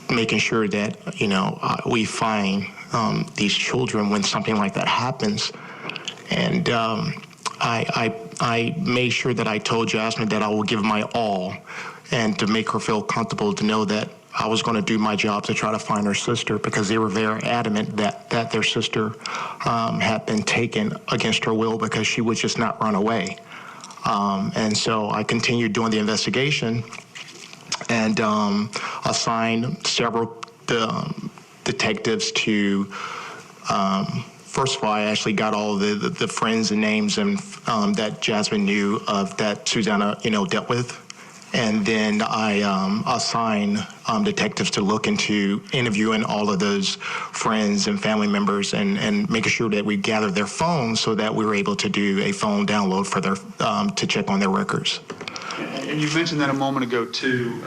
making sure that, we find these children when something like that happens. And I made sure that I told Jasmine that I will give my all, and to make her feel comfortable to know that I was going to do my job to try to find her sister, because they were very adamant that their sister had been taken against her will because she would just not run away. And so I continued doing the investigation and assigned several detectives to, first of all, I actually got all the friends and names and that Jasmine knew of that Susana, dealt with. And then I assigned detectives to look into interviewing all of those friends and family members and making sure that we gathered their phones so that we were able to do a phone download for their to check on their records. And you mentioned that a moment ago too.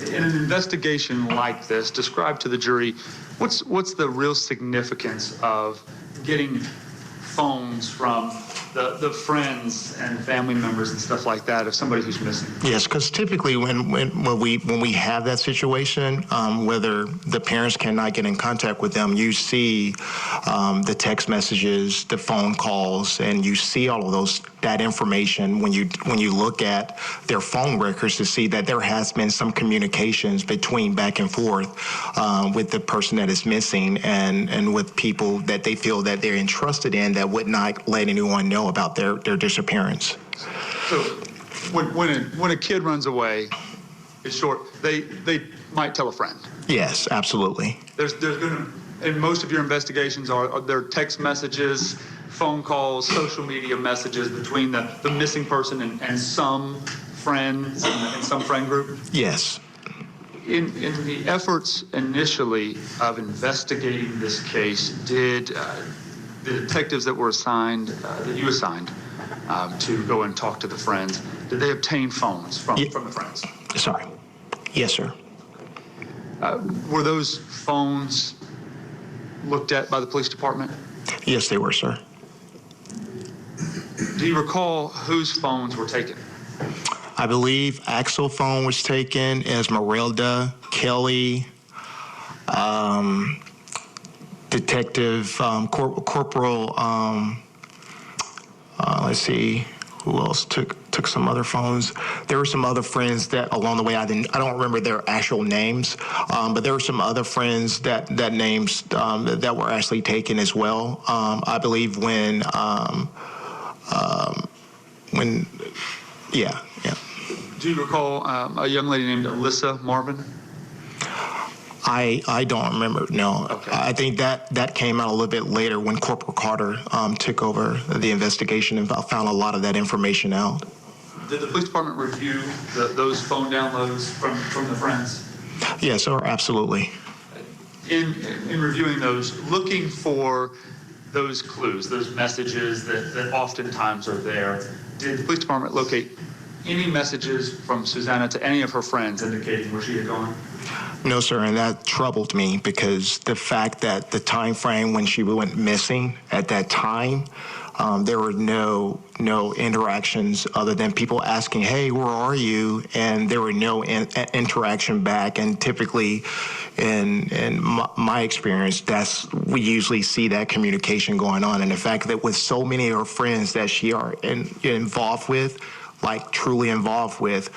In an investigation like this, describe to the jury what's the real significance of getting phones from the friends and family members and stuff like that of somebody who's missing? Yes, because typically when we have that situation, whether the parents cannot get in contact with them, you see the text messages, the phone calls, and you see all of that information when you look at their phone records to see that there has been some communications between back and forth with the person that is missing and with people that they feel that they're entrusted in that would not let anyone know about their disappearance. So when a kid runs away, it's short, they might tell a friend. Yes, absolutely. There's gonna, in most of your investigations, are there text messages, phone calls, social media messages between the missing person and some friends and some friend group? Yes. In the efforts initially of investigating this case, did the detectives that were assigned, that you assigned to go and talk to the friends, did they obtain phones from the friends? Sorry. Yes, sir. Were those phones looked at by the police department? Yes, they were, sir. Do you recall whose phones were taken? I believe Axel's phone was taken, Esmeralda, Kelly, Detective Corporal, let's see, who else took some other phones. There were some other friends that along the way, I don't remember their actual names, but there were some other friends that names that were actually taken as well. I believe yeah. Do you recall a young lady named Alyssa Marvin? I don't remember, no. Okay. I think that came out a little bit later when Corporal Carter took over the investigation and found a lot of that information out. Did the police department review those phone downloads from the friends? Yes, sir, absolutely. In reviewing those, looking for those clues, those messages that oftentimes are there, did the police department locate any messages from Susana to any of her friends indicating where she had gone? No, sir, and that troubled me because the fact that the time frame when she went missing at that time, there were no interactions other than people asking, "Hey, where are you?" And there were no interaction back. And typically, in my experience, we usually see that communication going on. And the fact that with so many of her friends that she are involved with, like truly involved with,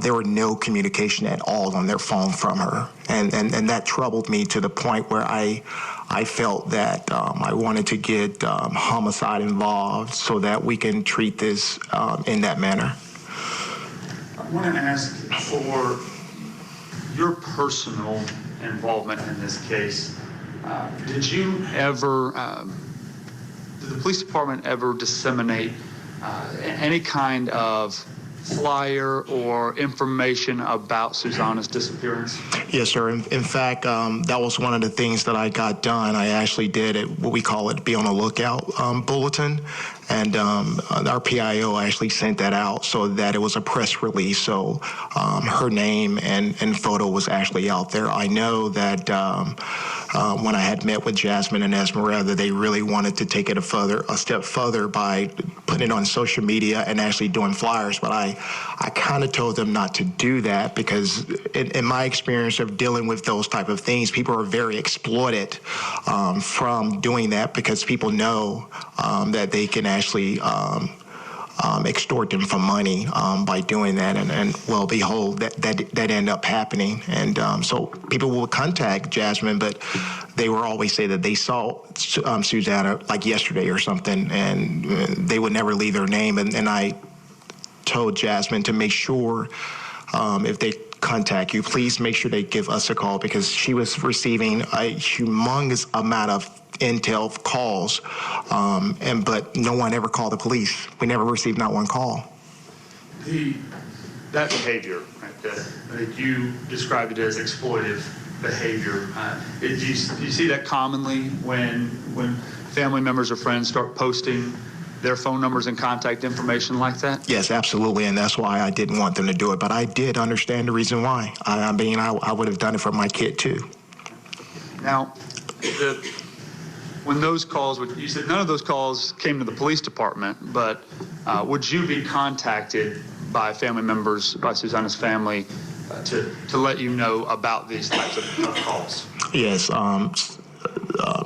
there were no communication at all on their phone from her. And that troubled me to the point where I felt that I wanted to get homicide involved so that we can treat this in that manner. I want to ask for your personal involvement in this case. Did the police department ever disseminate any kind of flyer or information about Susana's disappearance? Yes, sir. In fact, that was one of the things that I got done. I actually did what we call it, be on a lookout bulletin. And our PIO actually sent that out so that it was a press release. So her name and photo was actually out there. I know that when I had met with Jasmine and Esmeralda, they really wanted to take it a step further by putting it on social media and actually doing flyers. But I kind of told them not to do that because in my experience of dealing with those type of things, people are very exploited from doing that because people know that they can actually extort them for money by doing that, and well, behold, that ended up happening, and so people will contact Jasmine, but they will always say that they saw Susana like yesterday or something, and they would never leave their name, and I told Jasmine to make sure if they contact you, please make sure they give us a call because she was receiving a humongous amount of intel calls, but no one ever called the police. We never received not one call. That behavior, right, that you described it as exploitive behavior. Do you see that commonly when family members or friends start posting their phone numbers and contact information like that? Yes, absolutely, and that's why I didn't want them to do it. But I did understand the reason why. I mean, I would have done it for my kid too. Now, when those calls, you said none of those calls came to the police department, but would you be contacted by family members, by Susana's family, to let you know about these types of calls? Yes.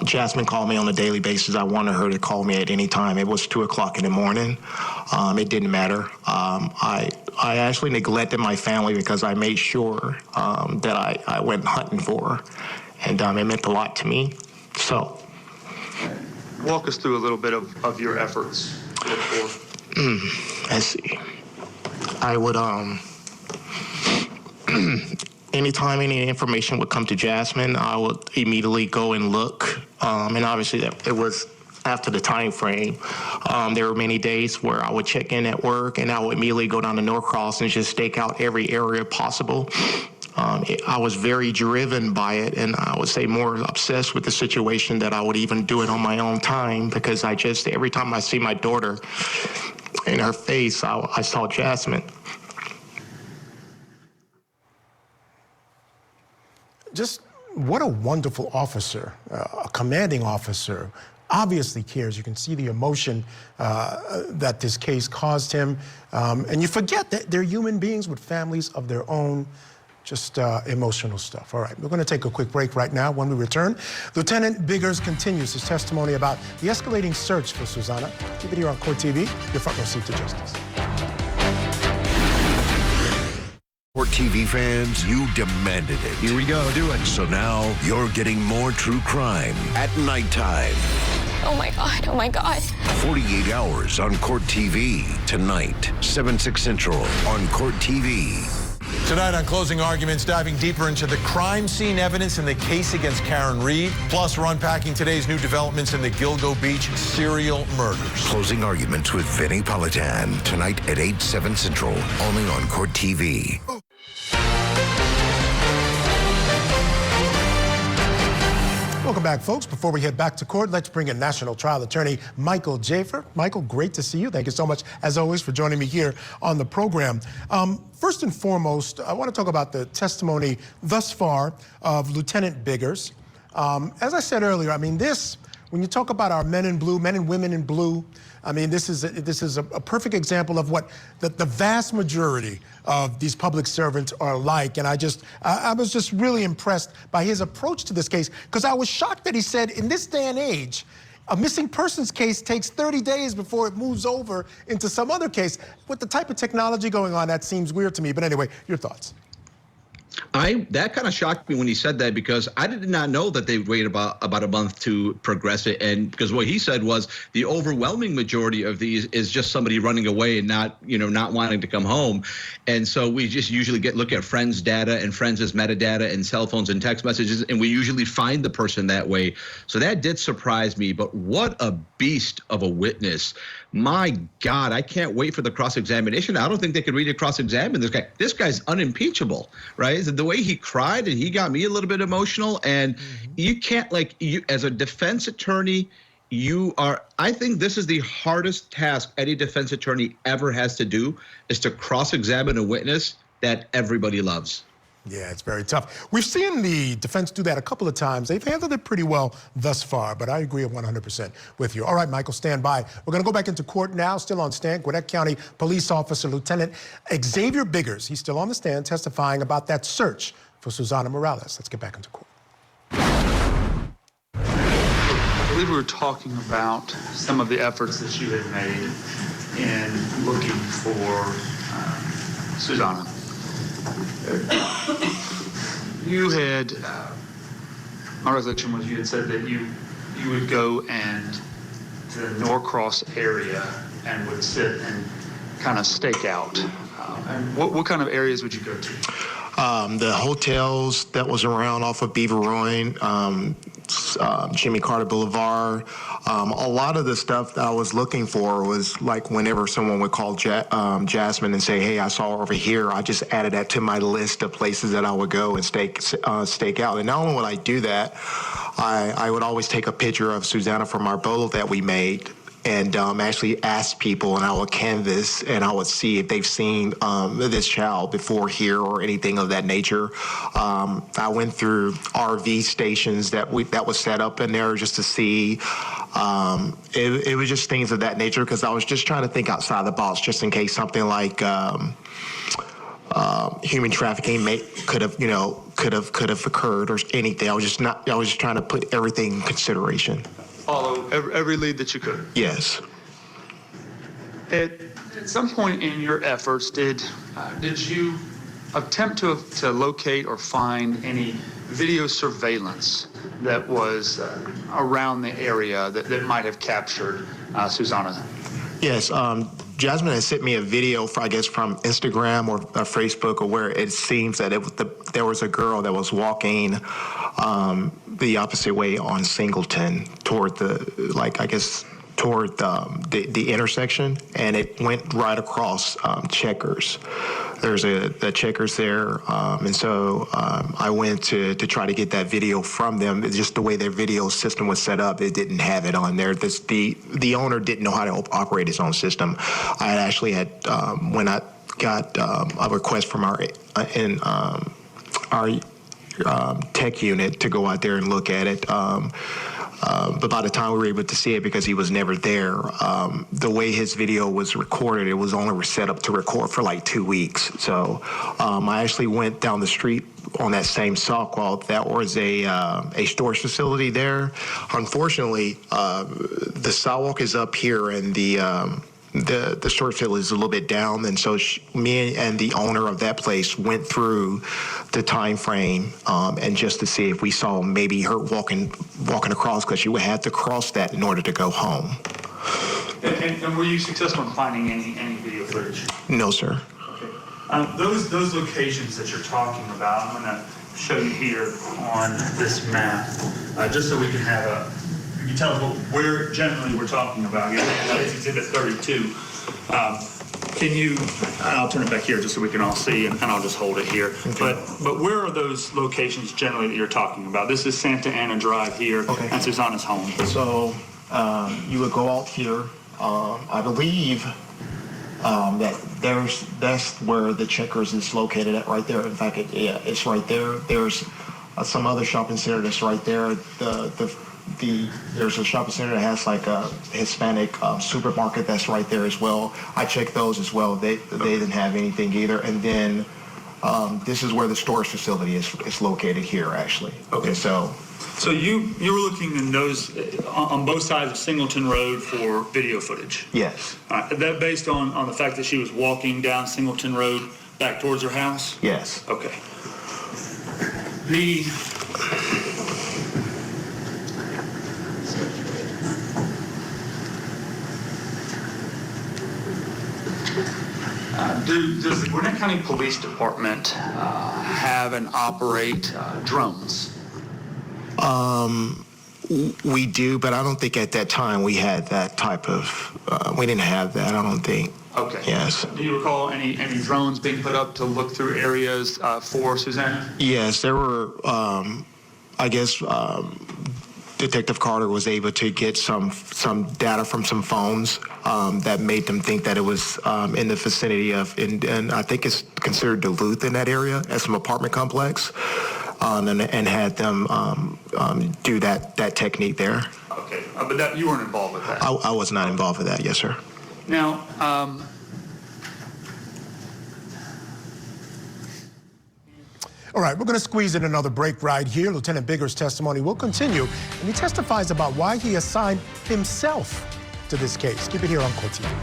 Jasmine called me on a daily basis. I wanted her to call me at any time. It was 2 o'clock in the morning. It didn't matter. I actually neglected my family because I made sure that I went hunting for her, and it meant a lot to me. So, walk us through a little bit of your efforts. Let's see. I would anytime any information would come to Jasmine, I would immediately go and look. And obviously, it was after the time frame. There were many days where I would check in at work, and I would immediately go down to Norcross and just stake out every area possible. I was very driven by it, and I would say more obsessed with the situation that I would even do it on my own time because every time I see my daughter in her face, I saw Jasmine. Just what a wonderful officer, a commanding officer, obviously cares. You can see the emotion that this case caused him. And you forget that they're human beings with families of their own, just emotional stuff. All right, we're going to take a quick break right now. When we return, Lieutenant Biggers continues his testimony about the escalating search for Susana. Keep it here on Court TV, your front row seat to justice. Court TV fans, you demanded it. Here we go, do it. So now you're getting more true crime at nighttime. Oh my God, oh my God. 48 hours on Court TV. Tonight, 7, 6 Central on Court TV. Tonight on Closing Arguments, diving deeper into the crime scene evidence in the case against Karen Reed. Plus, we're unpacking today's new developments in the Gilgo Beach serial murders. Closing Arguments with Vinnie Politan. Tonight at 8, 7 Central, only on Court TV. Welcome back, folks. Before we head back to court, let's bring in National Trial Attorney Michael Jafer. Michael, great to see you. Thank you so much, as always, for joining me here on the program. First and foremost, I want to talk about the testimony thus far of Lieutenant Biggers. As I said earlier, I mean, when you talk about our men in blue, men and women in blue, I mean, this is a perfect example of what the vast majority of these public servants are like. And I was just really impressed by his approach to this case, because I was shocked that he said, in this day and age, a missing persons case takes 30 days before it moves over into some other case. With the type of technology going on, that seems weird to me. But anyway, your thoughts? That kind of shocked me when he said that, because I did not know that they would wait about a month to progress it. And because what he said was the overwhelming majority of these is just somebody running away and not wanting to come home. And so we just usually look at friends' data and friends' metadata and cell phones and text messages, and we usually find the person that way. So that did surprise me. But what a beast of a witness. My God, I can't wait for the cross-examination. I don't think they could really cross-examine this guy. This guy's unimpeachable, right? is that the way he cried, and he got me a little bit emotional. And you can't, like, you as a defense attorney, I think this is the hardest task any defense attorney ever has to do, is to cross-examine a witness that everybody loves. Yeah, it's very tough. We've seen the defense do that a couple of times. They've handled it pretty well thus far, but I agree 100% with you. All right, Michael, stand by. We're going to go back into court now, still on stand. Gwinnett County Police Officer Lieutenant Xavier Biggers, he's still on the stand testifying about that search for Susana Morales. Let's get back into court. I believe we were talking about some of the efforts that you had made in looking for Susana. You had, my recollection was you had said that you would go and to the Norcross area and would sit and kind of stake out. And what kind of areas would you go to? The hotels that was around off of Beaver Ruin, Jimmy Carter Boulevard. A lot of the stuff that I was looking for was like whenever someone would call Jasmine and say, hey, I saw her over here, I just added that to my list of places that I would go and stake out. And not only would I do that, I would always take a picture of Susana from our bolo that we made and actually ask people, and I would canvass and I would see if they've seen this child before here or anything of that nature. I went through RV stations that was set up in there just to see. It was just things of that nature because I was just trying to think outside the box just in case something like human trafficking could have occurred or anything. I was just trying to put everything in consideration. Follow every lead that you could. Yes. At some point in your efforts, did you attempt to locate or find any video surveillance that was around the area that might have captured Susana? Yes. Jasmine has sent me a video, from Instagram or Facebook, or where it seems that there was a girl that was walking the opposite way on Singleton toward the intersection, and it went right across Checkers. There's a Checkers there, and so I went to try to get that video from them. It's just the way their video system was set up, it didn't have it on there. The owner didn't know how to operate his own system. I actually had when I got a request from our tech unit to go out there and look at it. But by the time we were able to see it, because he was never there, the way his video was recorded, it was only set up to record for like 2 weeks. So I actually went down the street on that same sidewalk. That was a storage facility there. Unfortunately, the sidewalk is up here, and the storage facility is a little bit down, and so me and the owner of that place went through the time frame and just to see if we saw maybe her walking across, because she would have to cross that in order to go home. And were you successful in finding any video footage? No, sir. Okay. Those locations that you're talking about, I'm going to show you here on this map, just so we can have you can tell us where generally we're talking about. It's Exhibit 32. Can you, I'll turn it back here just so we can all see, and I'll just hold it here. Okay. But where are those locations generally that you're talking about? This is Santa Ana Drive here, okay, and Susana's home. So you would go out here. I believe that's where the Checkers is located at, right there. In fact, it's right there. There's some other shopping center that's right there. There's a shopping center that has like a Hispanic supermarket that's right there as well. I checked those as well. They didn't have anything either. And then this is where the storage facility is located here, actually. Okay. So you were looking in those on both sides of Singleton Road for video footage? Yes. That based on the fact that she was walking down Singleton Road back towards her house? Yes. Okay. Does the Gwinnett County Police Department have and operate drones? We do, but I don't think at that time we had that type of, we didn't have that, I don't think. Okay. Yes. Do you recall any drones being put up to look through areas for Susana? Yes, there were, I guess, Detective Carter was able to get some data from some phones that made them think that it was in the vicinity of, and I think it's considered Duluth in that area, as some apartment complex, and had them do that technique there. Okay, but you weren't involved with that? I was not involved with that, yes, sir. Now, All right, we're going to squeeze in another break right here. Lieutenant Biggers' testimony will continue, and he testifies about why he assigned himself to this case. Keep it here on Court TV.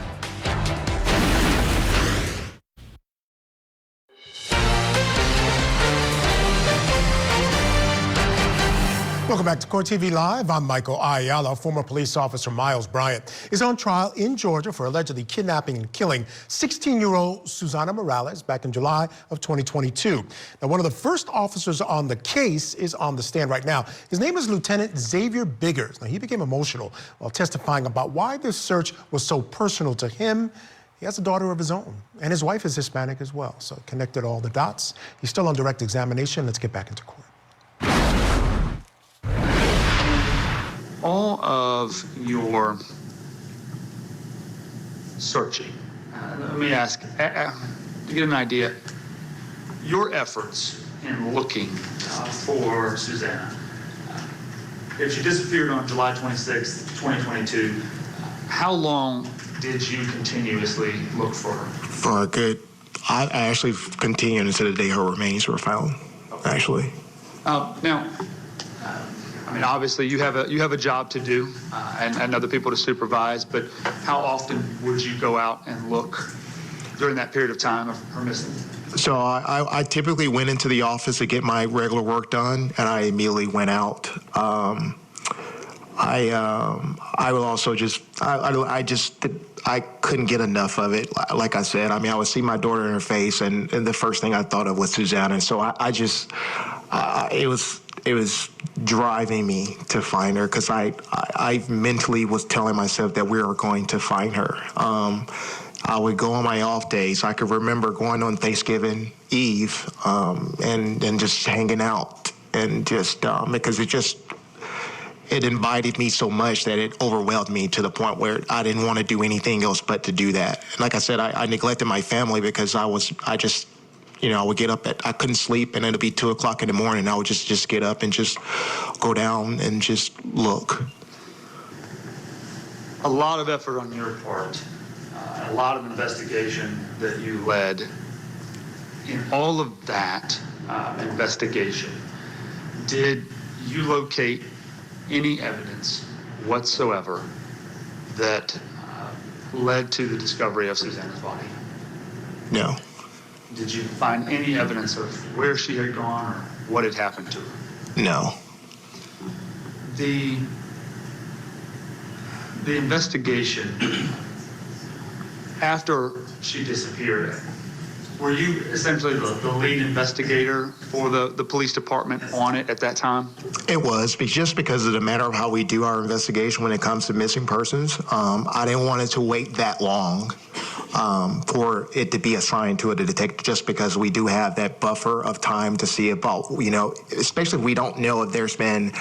Welcome back to Court TV Live. I'm Michael Ayala. Former police officer Miles Bryant is on trial in Georgia for allegedly kidnapping and killing 16-year-old Susana Morales back in July of 2022. Now, one of the first officers on the case is on the stand right now. His name is Lieutenant Xavier Biggers. Now, he became emotional while testifying about why this search was so personal to him. He has a daughter of his own, and his wife is Hispanic as well, so connected all the dots. He's still on direct examination. Let's get back into court. all of your searching, let me ask, to get an idea, your efforts in looking for Susana, if she disappeared on July 26th, 2022, how long did you continuously look for her? For a good, I actually continued until the day her remains were found, actually. Now, I mean, obviously you have a job to do and other people to supervise, but how often would you go out and look during that period of time of her missing? So I typically went into the office to get my regular work done, and I immediately went out. I will also just, I couldn't get enough of it. Like I said, I mean, I would see my daughter in her face, and the first thing I thought of was Susana. So it was driving me to find her, because I mentally was telling myself that we were going to find her. I would go on my off days. I could remember going on Thanksgiving Eve and just hanging out, and just because it invited me so much that it overwhelmed me to the point where I didn't want to do anything else but to do that. And like I said, I neglected my family because I would get up I couldn't sleep, and it'd be 2 o'clock in the morning. I would just get up and just go down and just look. A lot of effort on your part, a lot of investigation that you led. In all of that investigation, did you locate any evidence whatsoever that led to the discovery of Susana's body? No. Did you find any evidence of where she had gone or what had happened to her? No. The investigation after she disappeared, were you essentially the lead investigator for the police department on it at that time? It was, just because of the matter of how we do our investigation when it comes to missing persons. I didn't want it to wait that long for it to be assigned to a detective, just because we do have that buffer of time to see about, especially if we don't know if there's been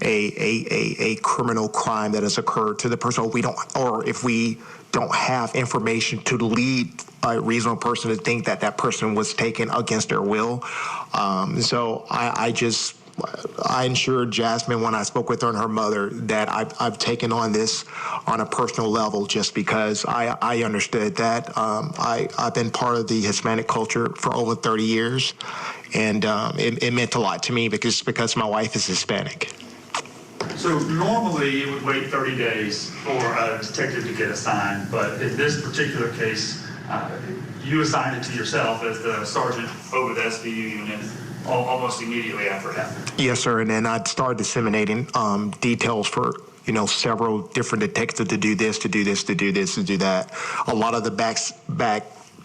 a criminal crime that has occurred to the person, or if we don't have information to lead a reasonable person to think that that person was taken against their will. So I ensured Jasmine, when I spoke with her and her mother, that I've taken on this on a personal level, just because I understood that. I've been part of the Hispanic culture for over 30 years, and it meant a lot to me because my wife is Hispanic. So normally you would wait 30 days for a detective to get assigned, but in this particular case, you assigned it to yourself as the sergeant over the SVU unit almost immediately after it happened. Yes, sir. And then I started disseminating details for several different detectives to do this, to do this, to do this, to do that. A lot of the back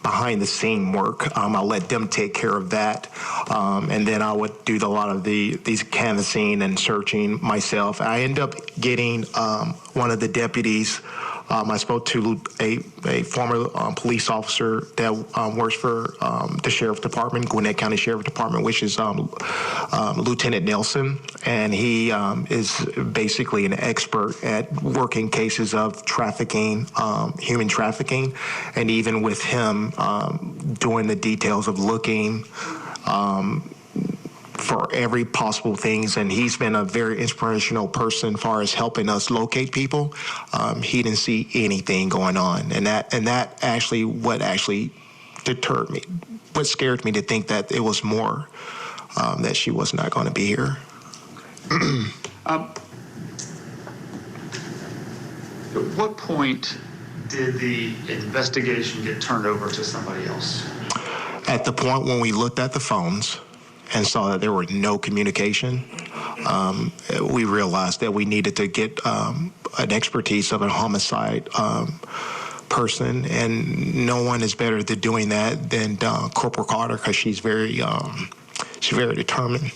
behind the scene work, I'll let them take care of that, and then I would do a lot of these canvassing and searching myself. I ended up getting one of the deputies I spoke to a former police officer that works for the Sheriff Department, Gwinnett County Sheriff Department, which is Lieutenant Nelson, and he is basically an expert at working cases of trafficking, human trafficking, and even with him doing the details of looking for every possible things, and he's been a very inspirational person as far as helping us locate people. He didn't see anything going on, and that actually what actually deterred me, what scared me to think that it was more, that she was not going to be here. At what point did the investigation get turned over to somebody else? At the point when we looked at the phones and saw that there were no communication, we realized that we needed to get an expertise of a homicide person, and no one is better at doing that than Corporal Carter, because she's very determined.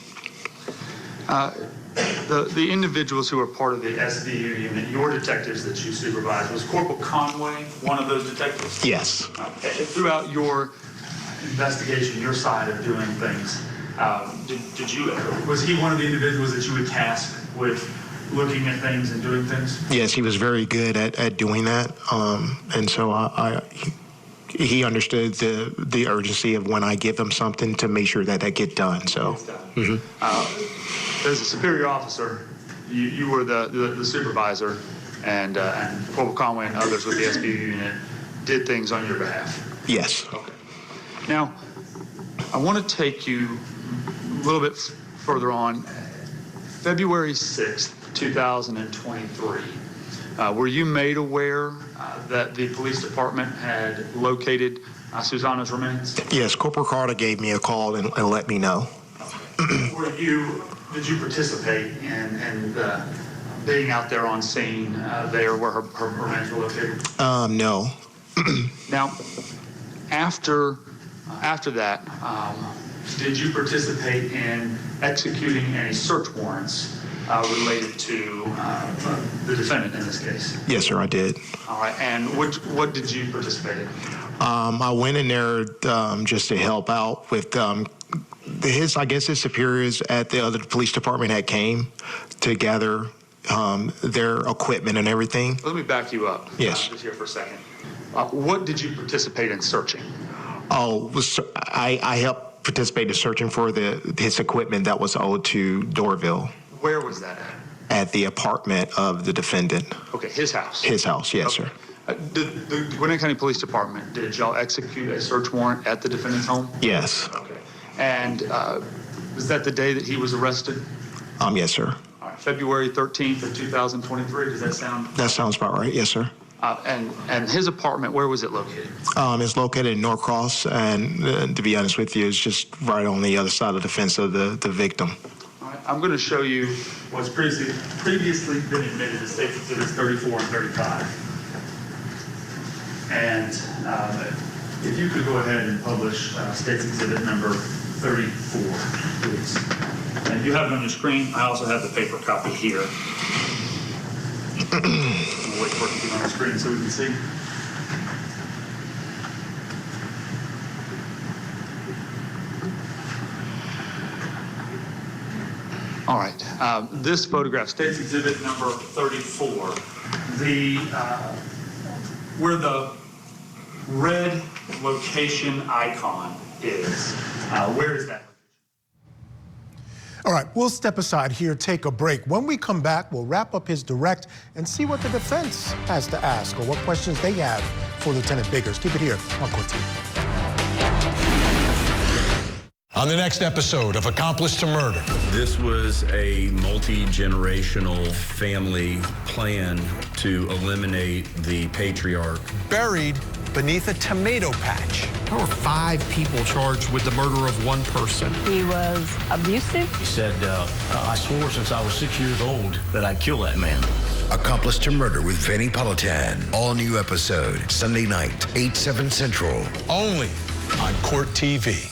The individuals who are part of the SVU unit, your detectives that you supervised, was Corporal Conway one of those detectives? Yes. Throughout your investigation, your side of doing things, was he one of the individuals that you would task with looking at things and doing things? Yes, he was very good at doing that, and so he understood the urgency of when I give him something to make sure that get done. So, as a superior officer, you were the supervisor, and Corporal Conway and others with the SBU unit did things on your behalf. Yes. Okay. Now, I want to take you a little bit further on. February 6th, 2023, were you made aware that the police department had located Susana's remains? Yes, Corporal Carter gave me a call and let me know. Did you participate in being out there on scene there where her remains were located? No. Now, after that, did you participate in executing any search warrants related to the defendant in this case? Yes, sir, I did. All right, and what did you participate in? I went in there just to help out with his superiors at the other police department had came to gather their equipment and everything. Let me back you up. Yes. Just here for a second. What did you participate in searching? I helped participate in searching for his equipment that was owed to Dorville. Where was that at? At the apartment of the defendant. Okay, his house. His house, yes, okay. Sir. The Gwinnett County Police Department, did y'all execute a search warrant at the defendant's home? Yes. Okay. And was that the day that he was arrested? Yes, sir. All right, February 13th of 2023, does that sound? That sounds about right, yes, sir. And his apartment, where was it located? It's located in Norcross, and to be honest with you, it's just right on the other side of the fence of the victim. All right, I'm going to show you what's previously been admitted to State Exhibits 34 and 35. And if you could go ahead and publish State's Exhibit number 34, please. And you have it on your screen. I also have the paper copy here. We'll wait for it to get on the screen so we can see. All right. This photograph, State's Exhibit number 34, where the red location icon is. Where is that? All right, we'll step aside here, take a break. When we come back, we'll wrap up his direct and see what the defense has to ask or what questions they have for Lieutenant Biggers. Keep it here on Court TV. On the next episode of Accomplice to Murder. This was a multi-generational family plan to eliminate the patriarch. Buried beneath a tomato patch. There were 5 people charged with the murder of one person. He was abusive. He said, I swore since I was 6 years old that I'd kill that man. Accomplice to Murder with Vanny Politan. All new episode, Sunday night, 8, 7 Central. Only on Court TV.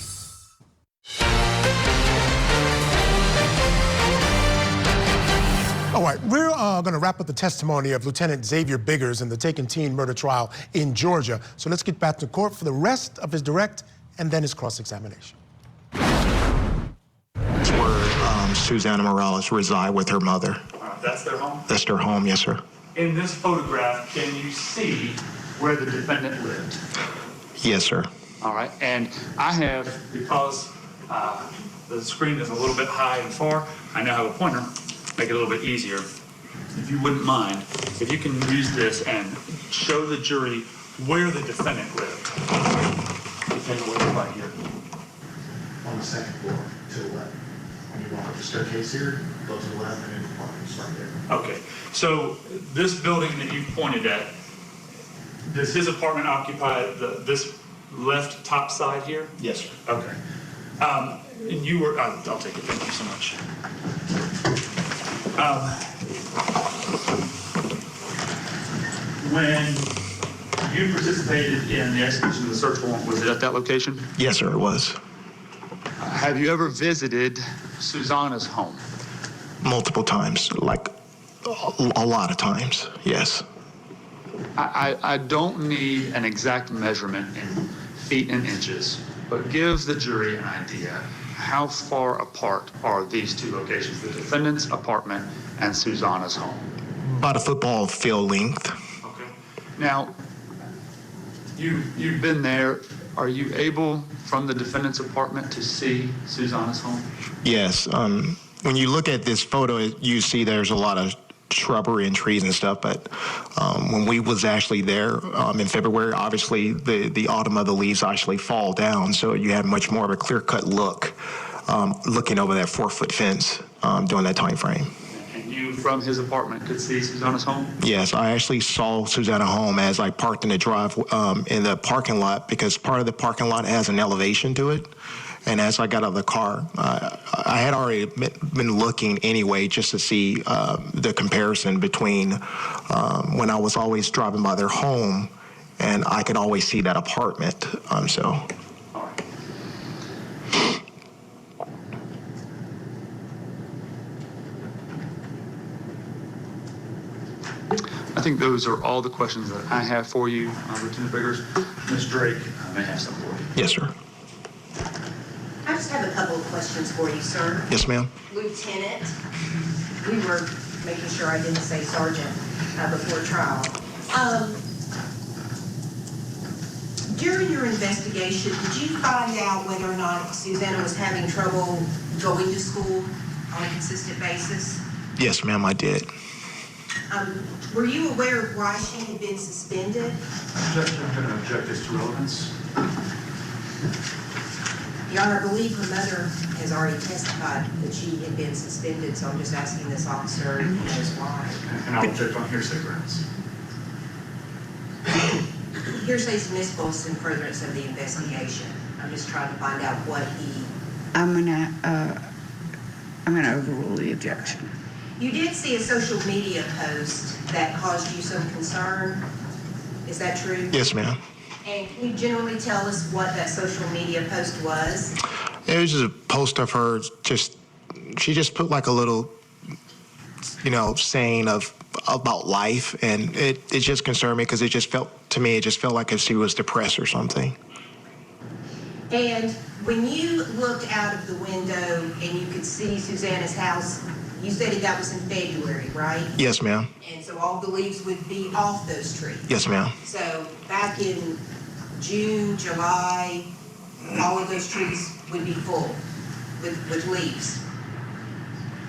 All right, we're going to wrap up the testimony of Lieutenant Xavier Biggers in the taken teen murder trial in Georgia. So let's get back to court for the rest of his direct and then his cross-examination. That's where Susana Morales reside with her mother. That's their home? That's their home, yes, sir. In this photograph, can you see where the defendant lived? Yes, sir. All right, and I have, because the screen is a little bit high and far, I now have a pointer, make it a little bit easier. If you wouldn't mind, if you can use this and show the jury where the defendant lived. Defendant lived right here. On the second floor, to the left. When you walk up the staircase here, go to the left and in the apartment's right there. Okay, so this building that you pointed at, does his apartment occupy this left top side here? Yes, sir. Okay. And you were, I'll take it, thank you so much. When you participated in the execution of the search warrant, was it at that location? Yes, sir, it was. Have you ever visited Susana's home? Multiple times, like a lot of times, yes. I don't need an exact measurement in feet and inches, but give the jury an idea. How far apart are these two locations, the defendant's apartment and Susana's home? About a football field length. Okay. Now, you've been there. Are you able, from the defendant's apartment, to see Susana's home? Yes. When you look at this photo, you see there's a lot of shrubbery and trees and stuff, but when we was actually there in February, obviously the autumn of the leaves actually fall down, so you have much more of a clear-cut look looking over that 4-foot fence during that time frame. And you, from his apartment, could see Susana's home? Yes, I actually saw Susana home as I parked in the drive in the parking lot, because part of the parking lot has an elevation to it. And as I got out of the car, I had already been looking anyway just to see the comparison between when I was always driving by their home, and I could always see that apartment. So. I think those are all the questions that I have for you, Lieutenant Biggers. Ms. Drake may have some for you. Yes, sir. I just have a couple of questions for you, sir. Yes, ma'am. Lieutenant, we were making sure I didn't say sergeant before trial. During your investigation, did you find out whether or not Susana was having trouble going to school on a consistent basis? Yes, ma'am, I did. Were you aware of why she had been suspended? Objection. I'm going to object this to relevance. Your Honor, I believe her mother has already testified that she had been suspended, so I'm just asking this officer if he knows why. And I'll object on hearsay grounds. Hearsay is admissible in furtherance of the investigation. I'm just trying to find out what he... I'm gonna overrule the objection. You did see a social media post that caused you some concern. Is that true? Yes, ma'am. And can you generally tell us what that social media post was? It was just a post of her, she just put like a little, saying about life, and it just concerned me because it just felt like if she was depressed or something. And when you looked out of the window and you could see Susana's house, you said that was in February, right? Yes, ma'am. And so all the leaves would be off those trees? Yes, ma'am. So back in June, July, all of those trees would be full with leaves?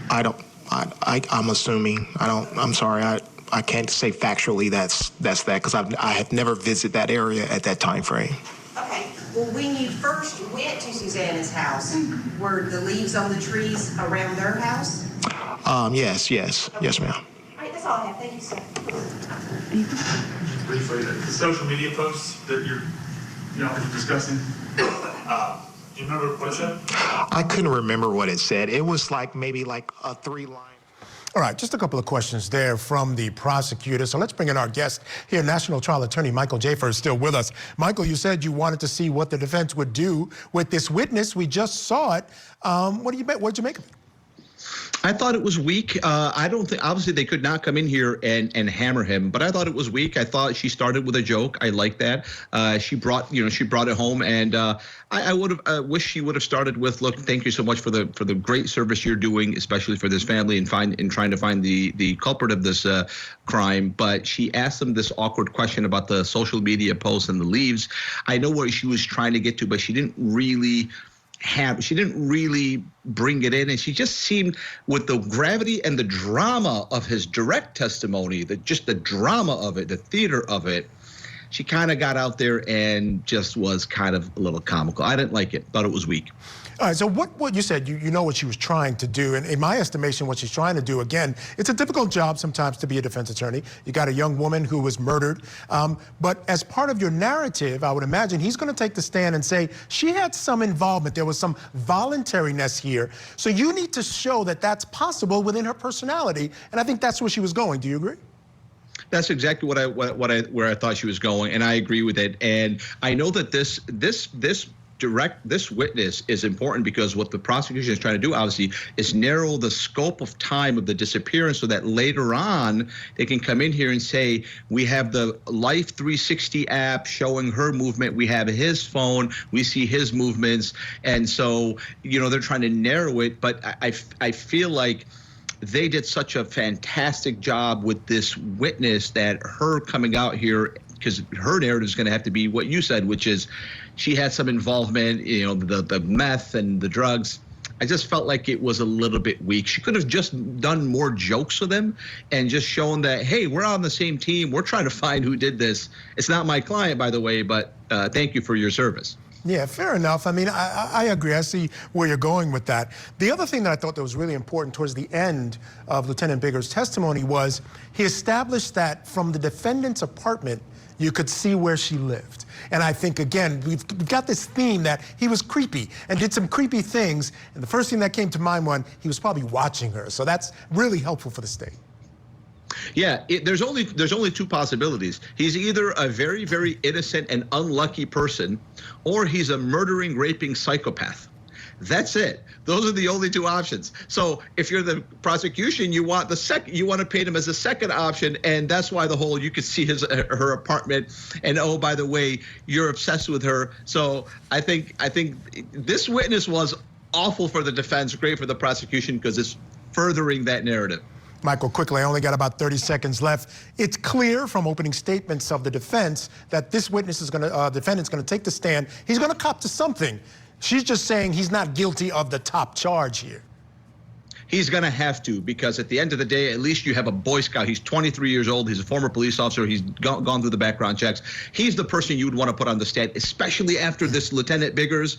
I'm assuming. I'm sorry. I can't say factually that's that because I have never visited that area at that time frame. Okay. Well, when you first went to Susana's house, were the leaves on the trees around their house? Yes, ma'am. All right, that's all I have. Thank you, sir. Briefly, the social media posts that you're discussing, do you remember what it said? I couldn't remember what it said. It was maybe a 3-line. All right, just a couple of questions there from the prosecutor. So let's bring in our guest here, National Trial Attorney Michael Jaffer is still with us. Michael, you said you wanted to see what the defense would do with this witness. We just saw it. What'd you make of it? I thought it was weak. I don't think, obviously they could not come in here and hammer him, but I thought it was weak. I thought she started with a joke. I like that. She brought it home, and I would have wished she would have started with, look, thank you so much for the great service you're doing, especially for this family and trying to find the culprit of this crime. But she asked them this awkward question about the social media posts and the leaves. I know where she was trying to get to, but she didn't really bring it in, and she just seemed, with the gravity and the drama of his direct testimony, just the drama of it, the theater of it, she kind of got out there and just was kind of a little comical. I didn't like it. Thought it was weak. All right, so what you said, you know what she was trying to do, and in my estimation, what she's trying to do, again, it's a difficult job sometimes to be a defense attorney. You got a young woman who was murdered, but as part of your narrative, I would imagine he's going to take the stand and say, she had some involvement, there was some voluntariness here, so you need to show that that's possible within her personality, and I think that's where she was going. Do you agree? That's exactly where I thought she was going, and I agree with it. And I know that this witness is important, because what the prosecution is trying to do, obviously, is narrow the scope of time of the disappearance so that later on they can come in here and say, we have the Life 360 app showing her movement, we have his phone, we see his movements, and so they're trying to narrow it. But I feel like they did such a fantastic job with this witness that her coming out here, because her narrative is going to have to be what you said, which is she had some involvement, the meth and the drugs. I just felt like it was a little bit weak. She could have just done more jokes with him and just shown that, hey, we're on the same team. We're trying to find who did this. It's not my client, by the way, but thank you for your service. Yeah, fair enough. I mean, I agree. I see where you're going with that. The other thing that I thought that was really important towards the end of Lieutenant Biggers' testimony was he established that from the defendant's apartment, you could see where she lived. And I think, again, we've got this theme that he was creepy and did some creepy things. And the first thing that came to mind was he was probably watching her. So that's really helpful for the state. Yeah, there's only two possibilities. He's either a very, very innocent and unlucky person, or he's a murdering, raping psychopath. That's it. Those are the only two options. So if you're the prosecution, you want to paint him as a second option, and that's why you could see her apartment, and oh, by the way, you're obsessed with her. So I think this witness was awful for the defense, great for the prosecution, because it's furthering that narrative. Michael, quickly, I only got about 30 seconds left. It's clear from opening statements of the defense that this defendant's going to take the stand. He's going to cop to something. She's just saying he's not guilty of the top charge here. He's going to have to, because at the end of the day, at least you have a Boy Scout. He's 23 years old. He's a former police officer. He's gone through the background checks. He's the person you would want to put on the stand, especially after this Lieutenant Biggers.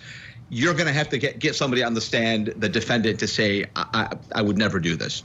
You're going to have to get somebody on the stand, the defendant, to say, I would never do this.